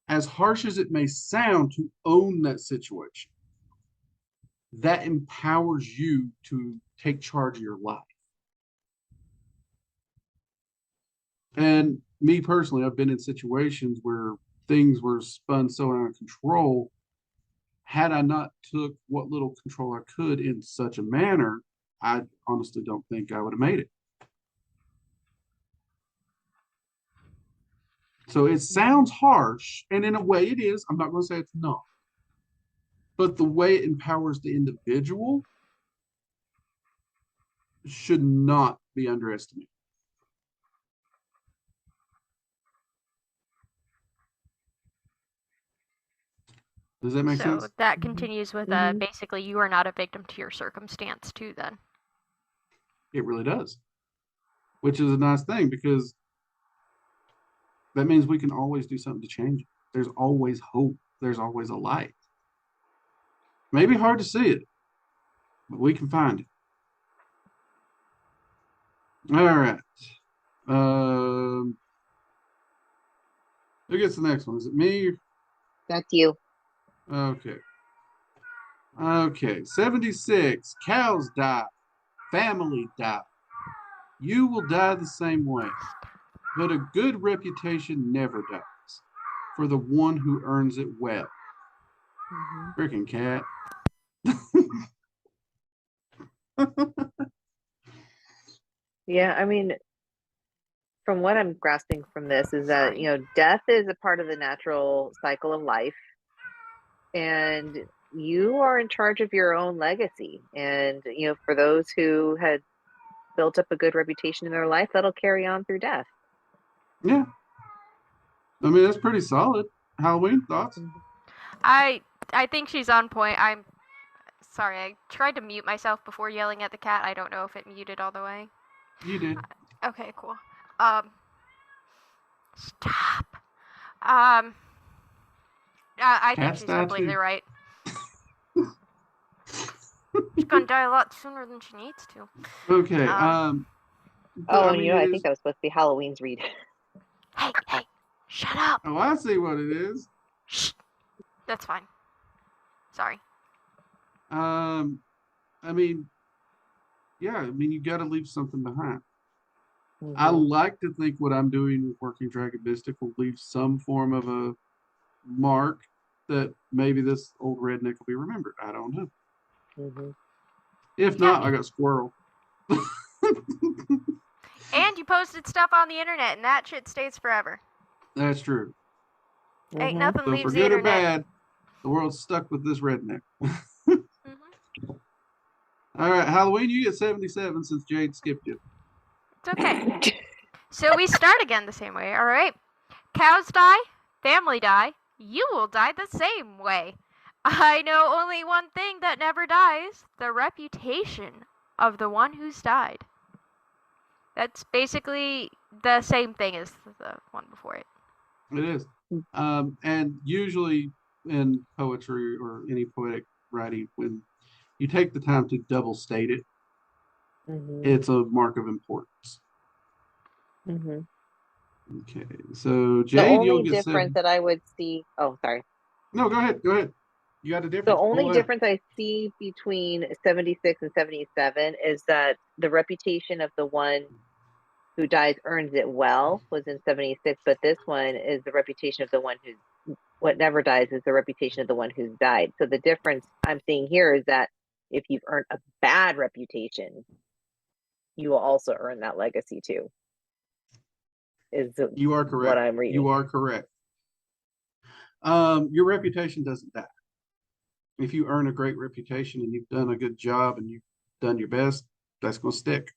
As harsh as it may sound to own that situation, that empowers you to take charge of your life. And me personally, I've been in situations where things were spun so out of control. Had I not took what little control I could in such a manner, I honestly don't think I would have made it. So it sounds harsh, and in a way it is. I'm not going to say it's not. But the way it empowers the individual should not be underestimated. Does that make So sense? that Mhm. continues with Mhm. basically you are not a victim to your circumstance too then. It really does. Which is a nice thing because that means we can always do something to change it. There's always hope. There's always a light. Maybe hard to see it, but we can find it. All right. Who gets the next one? Is it me? That's you. Okay. Okay. 76. Cows die. Family die. You will die the same way. But a good reputation never dies for the one who earns it well. Mhm. Freaking cat. Yeah, I mean, from what I'm grasping from this is that, death is a part of the natural cycle of life, and you are in charge of your own legacy. And, for those who had built up a good reputation in their life, that'll carry on through death. Yeah. I mean, that's pretty solid. Halloween thoughts? I think she's on point. I'm sorry, I tried to mute myself before yelling at the cat. I don't know if it muted all the way. You did. Okay, cool. Stop. Um, I think Cats she's die completely too. right. She's gonna die a lot sooner than she needs to. Okay. But Oh, I and mean, I it think is. that was supposed to be Halloween's read. Hey, shut up. Oh, I see what it is. Shh. That's fine. Sorry. I mean, yeah. I mean, you got to leave something behind. I Mhm. like to think what I'm doing with Working Dragon Mystic will leave some form of a mark that maybe this old redneck will be remembered. I don't know. Mhm. If not, I got Squirrel. And you posted stuff on the internet, and that shit stays forever. That's true. Ain't Mhm. nothing So for leaves the good or internet. bad, the world's stuck with this redneck. Mm-hmm. All right, Halloween, you get 77 since Jade skipped you. It's okay. So we start again the same way, alright? Cows die, family die, you will die the same way. I know only one thing that never dies: the reputation of the one who's died. That's basically the same thing as the one before it. It is. And usually in poetry or any poetic writing, when you take the time to double state it, it's a mark of importance. Okay, so The Jade, you'll only get difference 7. that I would see, oh, sorry. No, go ahead. Go ahead. You got a The difference. only Pull it out. difference I see between 76 and 77 is that the reputation of the one who dies earns it well was in 76, but this one is the reputation of the one who's what never dies is the reputation of the one who's died. So the difference I'm seeing here is that if you've earned a bad reputation, you will also earn that legacy too. You are correct. What I'm reading. You are correct. Your reputation doesn't die. If you earn a great reputation and you've done a good job and you've done your best, that's going to stick.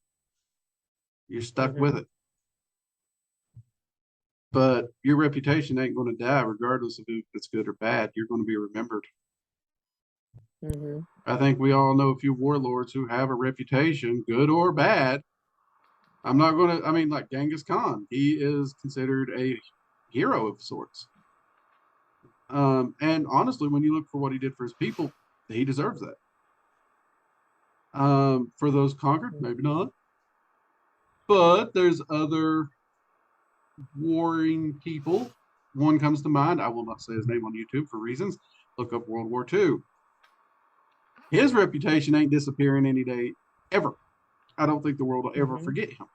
You're stuck with it. But your reputation ain't going to die regardless of if it's good or bad. You're going to be remembered. I think we all know a few warlords who have a reputation, good or bad. I'm not going to, I mean, like Genghis Khan, he is considered a hero of sorts. And honestly, when you look for what he did for his people, he deserves that. For those conquered, maybe not. But there's other warring people. One comes to mind. I will not say his name on YouTube for reasons. Look up World War II. His reputation ain't disappearing any day, ever. I don't think the world will ever forget him.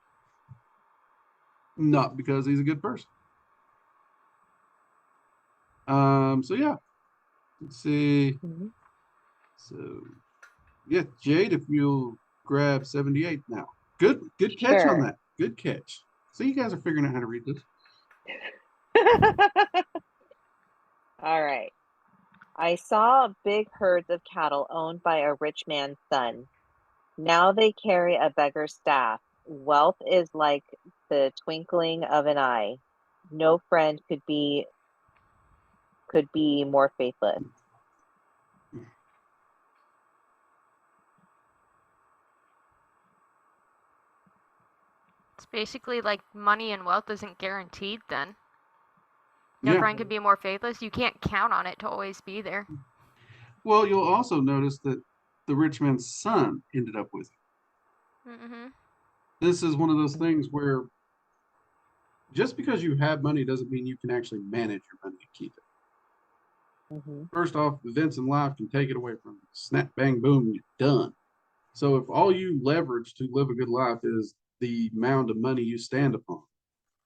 Not because he's a good person. So yeah. Let's see. So yeah, Jade, if you'll grab 78 now. Good catch on that. Good catch. So you guys are figuring out how to read this. All right. I saw big herds of cattle owned by a rich man's son. Now they carry a beggar's staff. Wealth is like the twinkling of an eye. No friend could be more faithless. It's basically like money and wealth isn't guaranteed then. No friend could be more faithless. You can't count on it to always be there. Well, you'll also notice that the rich man's son ended up with him. This is one of those things where just because you have money doesn't mean you can actually manage your money and keep it. First off, events in life can take it away from you. Snap, bang, boom, you're done. So if all you leverage to live a good life is the amount of money you stand upon,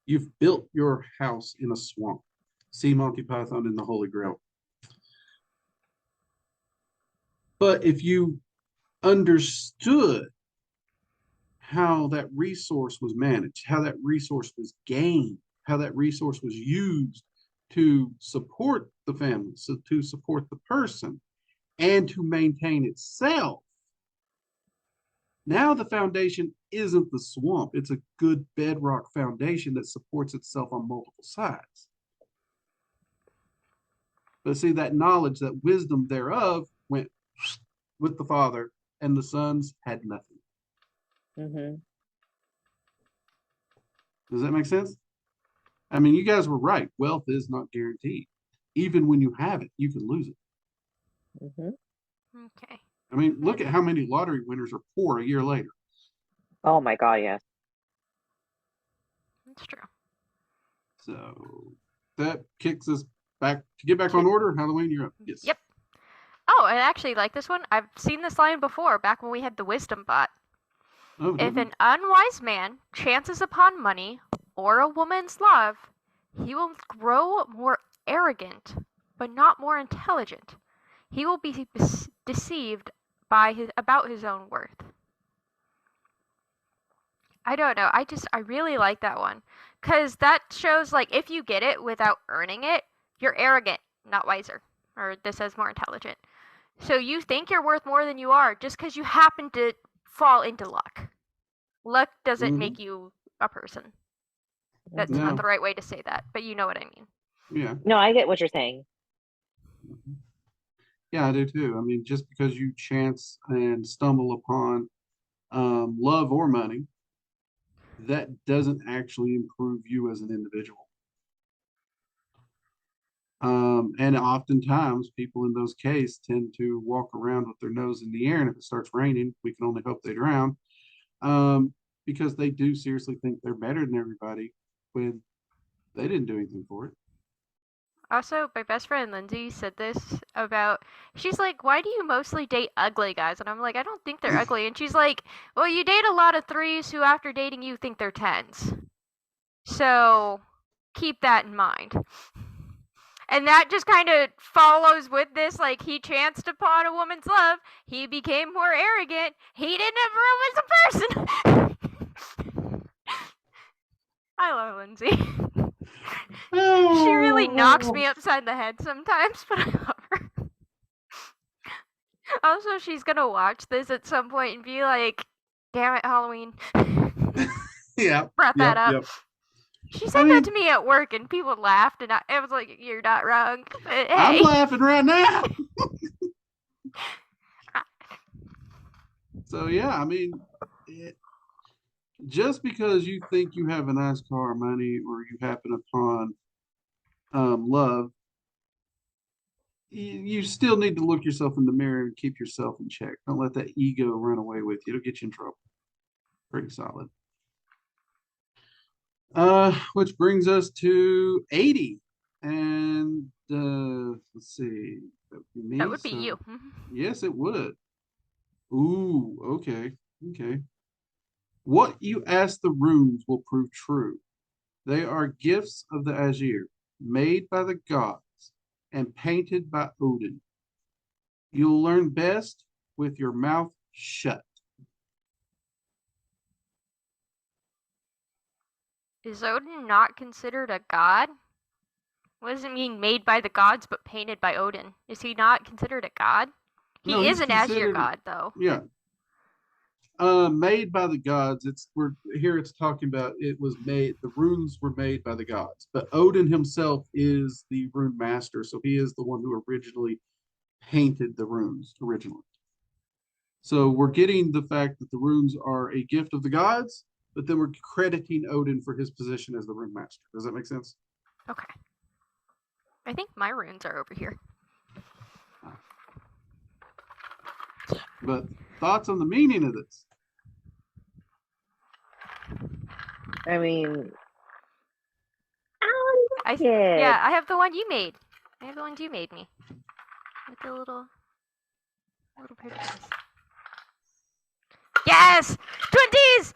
you've built your house in a swamp. See Monty Python and the Holy Grail. But if you understood how that resource was managed, how that resource was gained, how that resource was used to support the family, so to support the person, and to maintain itself, now the foundation isn't the swamp. It's a good bedrock foundation that supports itself on multiple sides. But see, that knowledge, that wisdom thereof went with the father, and the sons had nothing. Does that make sense? I mean, you guys were right. Wealth is not guaranteed. Even when you have it, you can lose it. Okay. I mean, look at how many lottery winners are poor a year later. Oh my God, yes. That's true. So that kicks us back to get back on order. Halloween, you're up. Yes. Yep. Oh, I actually like this one. I've seen this line before, back when we had the wisdom bot. Oh, if an unwise man chances upon money or a woman's love, he will grow more arrogant, but not more intelligent. He will be deceived about his own worth. I don't know. I really like that one. Because that shows, like, if you get it without earning it, you're arrogant, not wiser. Or this says more intelligent. So you think you're worth more than you are just because you happen to fall into luck. Luck doesn't make you a person. That's not the right way to say that, but you know what I mean. Yeah. No, I get what you're saying. Yeah, I do too. I mean, just because you chance and stumble upon love or money, that doesn't actually improve you as an individual. And oftentimes people in those cases tend to walk around with their nose in the air, and if it starts raining, we can only hope they drown. Because they do seriously think they're better than everybody when they didn't do anything for it. Also, my best friend Lindsay said this about, she's like, why do you mostly date ugly guys? And I'm like, I don't think they're ugly. And she's like, well, you date a lot of threes who after dating you think they're tens. So keep that in mind. And that just kind of follows with this, like, he chanced upon a woman's love, he became more arrogant, he didn't improve as a person. I love Lindsay. She really knocks me upside the head sometimes, but I love her. Also, she's gonna watch this at some point and be like, damn it, Halloween. Yeah. Brought that up. Yep. She said that to me at work, and people laughed, and I was like, you're not wrong. But, hey. I'm laughing right now. So, yeah, I mean, just because you think you have a nice car or money, or you happen upon love, you still need to look yourself in the mirror and keep yourself in check. Don't let that ego run away with you. It'll get you in trouble. Pretty solid. Which brings us to 80. And let's see. That would be me. That would be you. Yes, it would. Ooh, okay. Okay. What you ask the runes will prove true. They are gifts of the Azir, made by the gods and painted by Odin. You'll learn best with your mouth shut. Is Odin not considered a god? What does it mean made by the gods but painted by Odin? Is he not considered a god? He is an Azir god, though. Yeah. Made by the gods. It's talking about it was made, the runes were made by the gods. But Odin himself is the rune master, so he is the one who originally painted the runes originally. So we're getting the fact that the runes are a gift of the gods, but then we're crediting Odin for his position as the rune master. Does that make sense? Okay. I think my runes are over here. But thoughts on the meaning of this? I mean, yeah, I have the one you made. I have the ones you made me. With the little pictures. Yes! 20s!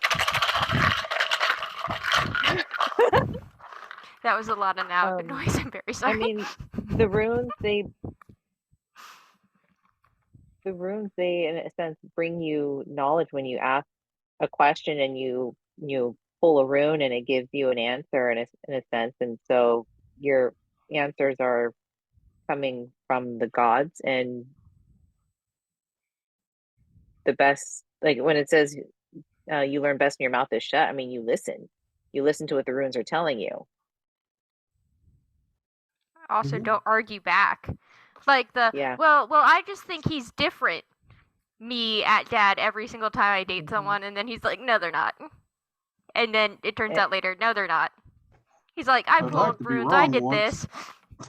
That was a lot of noise. I'm very sorry. I mean, the runes, they in a sense bring you knowledge when you ask a question and you pull a rune and it gives you an answer in a sense, and so your answers are coming from the gods, and the best, like when it says you learn best when your mouth is shut, I mean you listen to what the runes are telling you. Also, don't argue back. Like well, I just think he's different. Me at dad every single time I date someone, and then he's like, no, they're not. And then it turns out later, no, they're not. He's like, I pulled runes, I did this.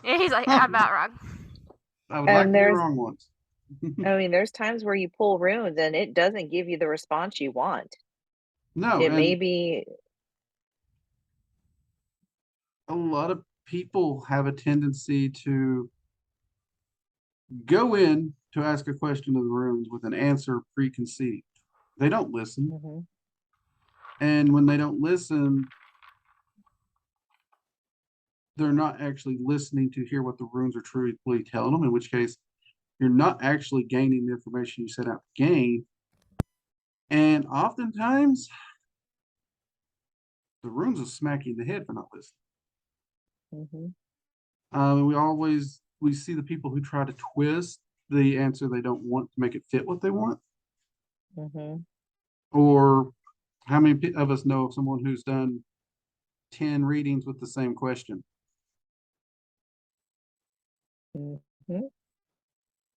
And he's like, I'm not wrong. I would like to be wrong once. I mean, there's times where you pull runes and it doesn't give you the response you want. No, it may be. A lot of people have a tendency to go in to ask a question of the runes with an answer preconceived. They don't listen. And when they don't listen, they're not actually listening to hear what the runes are truly telling them, in which case you're not actually gaining the information you set out to gain. And oftentimes, the runes will smack you in the head for not listening. We see the people who try to twist the answer they don't want to make it fit what they want. Or how many of us know of someone who's done 10 readings with the same question?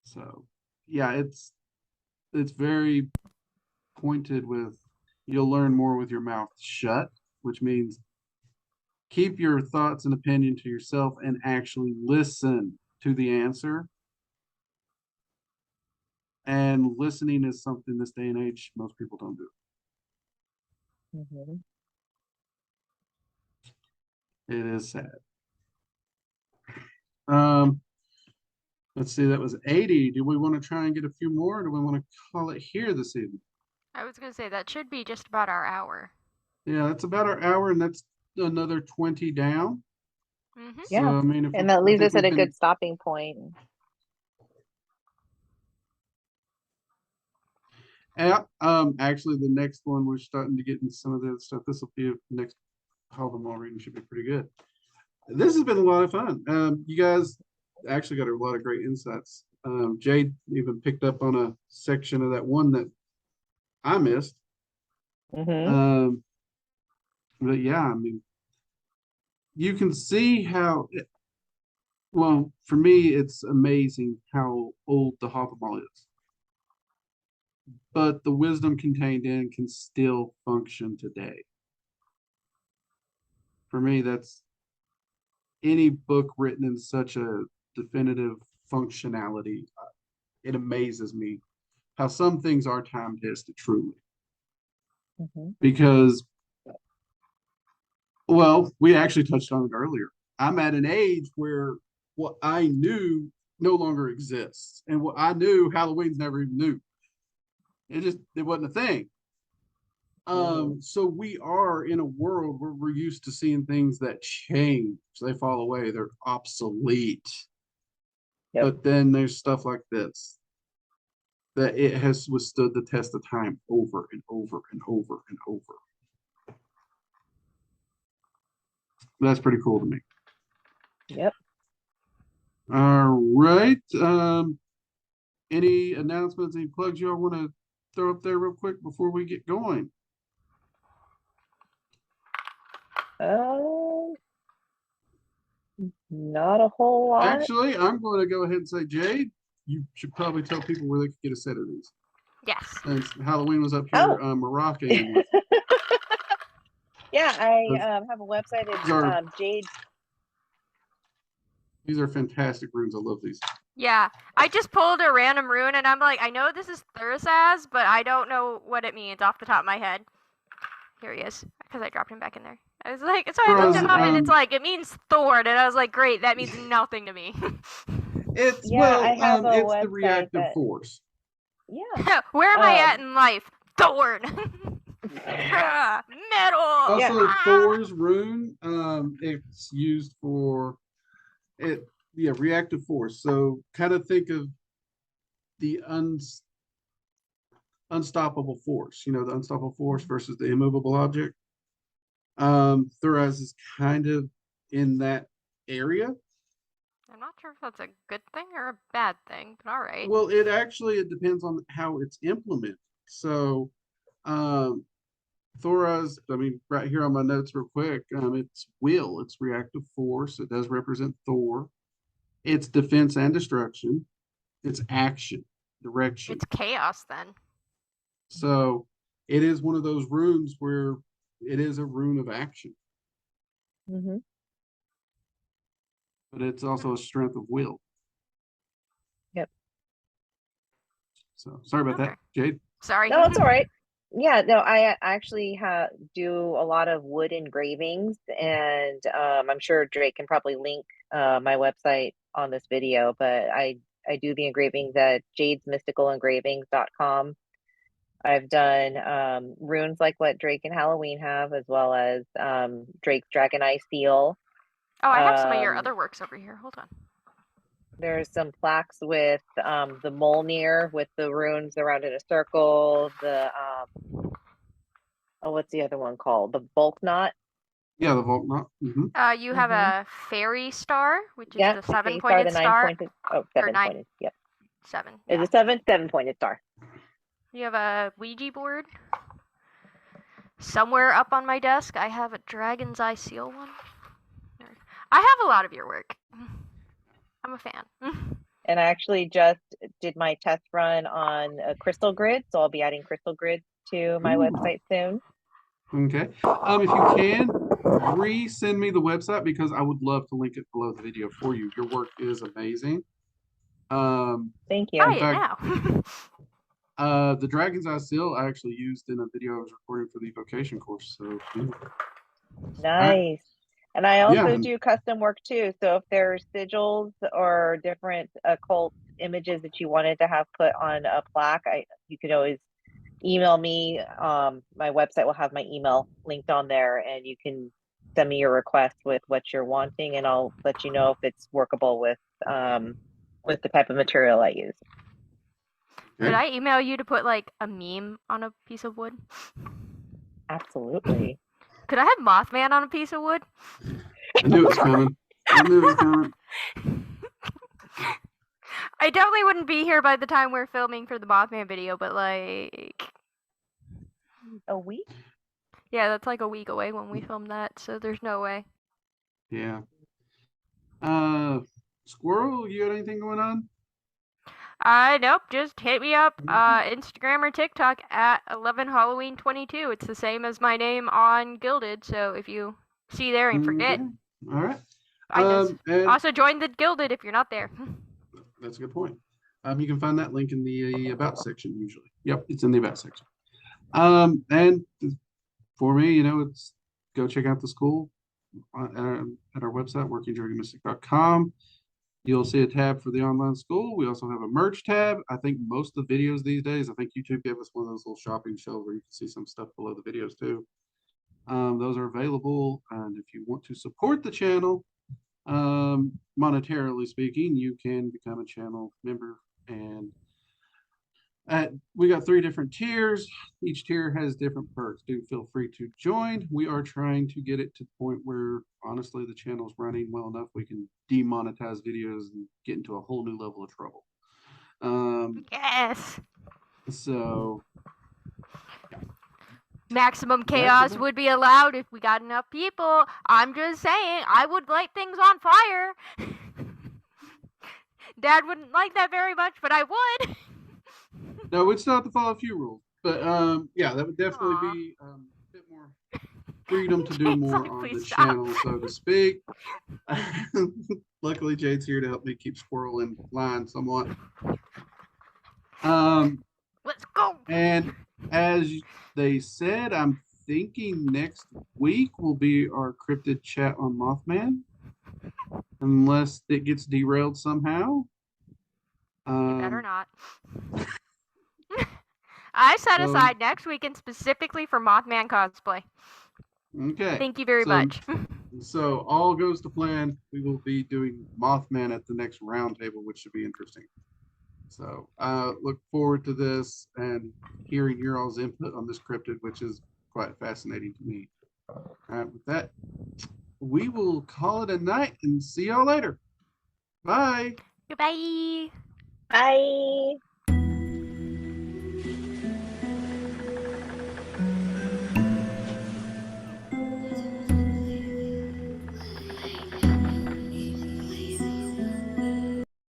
So yeah, it's very pointed with you'll learn more with your mouth shut, which means keep your thoughts and opinion to yourself and actually listen to the answer. And listening is something this day and age most people don't do. Mm-hmm. It is sad. Um, let's see, that was 80. Do we want to try and get a few more, or do we want to call it here this evening? I was gonna say that should be just about our hour. Yeah, that's about our hour, and that's another 20 down. Mm-hmm. So Yeah. I mean, if And that leaves I us think at a we've good been stopping point. yeah, actually the next one we're starting to get into some of the other stuff. This will be next Havamal reading should be pretty good. This has been a lot of fun. You guys actually got a lot of great insights. Jade even picked up on a section of that one that I missed. Mm-hmm. But yeah, I mean, you can see how, well, for me, it's amazing how old the Havamal is. But the wisdom contained in can still function today. For me, that's any book written in such a definitive functionality. It amazes me how some things are time tested truly. Mm-hmm. Because, well, we actually touched on it earlier. I'm at an age where what I knew no longer exists. And what I knew, Halloween's never even knew. It wasn't a thing. So we are in a world where we're used to seeing things that change. They fall away, they're obsolete. Yep. But then there's stuff like this that it has withstood the test of time over and over and over and over. That's pretty cool to me. Yep. All right. Any announcements, any plugs you all want to throw up there real quick before we get going? Not a whole lot. Actually, I'm going to go ahead and say, Jade, you should probably tell people where they could get a set of these. Yes. Since Halloween was up here, Moroccan with Yeah, I have a website. These are- It's Jade. these are fantastic runes. I love these. Yeah, I just pulled a random rune and I'm like, I know this is Thursaz, but I don't know what it means off the top of my head. Here he is, because I dropped him back in there. I was like, so I looked him up and it's like, it means thorn, and I was like, great, that means nothing to me. It's I have a it's the website reactive force. Yeah. Where am I at in life? Thorn. Metal. Also, Thor's rune, it's used for it. Yeah, reactive force. So kind of think of the unstoppable force. You know, the unstoppable force versus the immovable object. Thoraz is kind of in that area. I'm not sure if that's a good thing or a bad thing, but all right. Well, it depends on how it's implemented. So, Thoraz, I mean, right here on my notes real quick, it's will, it's reactive force. It does represent Thor. It's defense and destruction. It's action, direction. It's chaos then. So it is one of those runes where it is a rune of action. Mm-hmm. But it's also a strength of will. Yep. So sorry about that, Jade. Sorry. No, it's all right. Yeah, no, I actually do a lot of wood engravings, and I'm sure Drake can probably link my website on this video, but I do the engravings at jadesmysticalengravings.com. I've done runes like what Drake and Halloween have, as well as Drake's Dragon Eye Seal. Oh, I have some of your other works over here. Hold on. There's some plaques with the Mjolnir with the runes around in a circle. The what's the other one called? The bulk knot. Yeah, the Vault knot. Mm-hmm. You have a fairy star, which is Yeah, the the fairy seven-pointed the star. 9-pointed. Oh, 7-pointed. Yep. 7. Is Yeah. it 7-pointed star? You have a Ouija board. Somewhere up on my desk, I have a Dragon's Eye seal one. I have a lot of your work. I'm a fan. And I actually just did my test run on a crystal grid, so I'll be adding crystal grids to my Ooh. website soon. Okay. If you can, resend me the website because I would love to link it below the video for you. Your work is amazing. Thank Try you. in it fact, now. the Dragon's Eye Seal I actually used in a video I was recording for the vocation course. So yeah. Nice. And I also Yeah. do custom work too. So if there's sigils or different occult images that you wanted to have put on a plaque, you could always email me. My website will have my email linked on there, and you can send me your request with what you're wanting, and I'll let you know if it's workable with the type of material I use. Could I email you to put like a meme on a piece of wood? Absolutely. Could I have Mothman on a piece of wood? I knew it was coming. I knew it was coming. I definitely wouldn't be here by the time we're filming for the Mothman video, but like A week? yeah, that's like a week away when we film that, so there's no way. Yeah. Squirrel, you got anything going on? Nope, just hit me up, Instagram or TikTok at 11Halloween22. It's the same as my name on Gilded, so if you see there and forget, Okay. All right. I just And also join the Gilded if you're not there. that's a good point. You can find that link in the about section usually. Yep, it's in the about section. And for me, it's go check out the school at our website, workingdragonmystic.com. You'll see a tab for the online school. We also have a merch tab. I think most of the videos these days, I think YouTube gave us one of those little shopping shelves where you can see some stuff below the videos too. Those are available. And if you want to support the channel, monetarily speaking, you can become a channel member. And we got 3 different tiers. Each tier has different perks. Do feel free to join. We are trying to get it to the point where honestly the channel's running well enough we can demonetize videos and get into a whole new level of trouble. Yes. So Maximum chaos would be allowed if we got enough people. I'm just saying, I would light things on fire. Dad wouldn't like that very much, but I would. no, we'd still have to follow a few rules. But yeah, that would definitely be a bit more freedom to do more on the channel, so to speak. Luckily, Jade's here to help me keep Squirrel in line somewhat. Let's go. And as they said, I'm thinking next week will be our cryptid chat on Mothman, unless it gets derailed somehow. You better not. I set aside next weekend specifically for Mothman cosplay. Okay. Thank you very much. So all goes to plan. We will be doing Mothman at the next roundtable, which should be interesting. So look forward to this and hearing your all's input on this cryptid, which is quite fascinating to me. All right, with that, we will call it a night and see y'all later. Bye. Goodbye. Bye.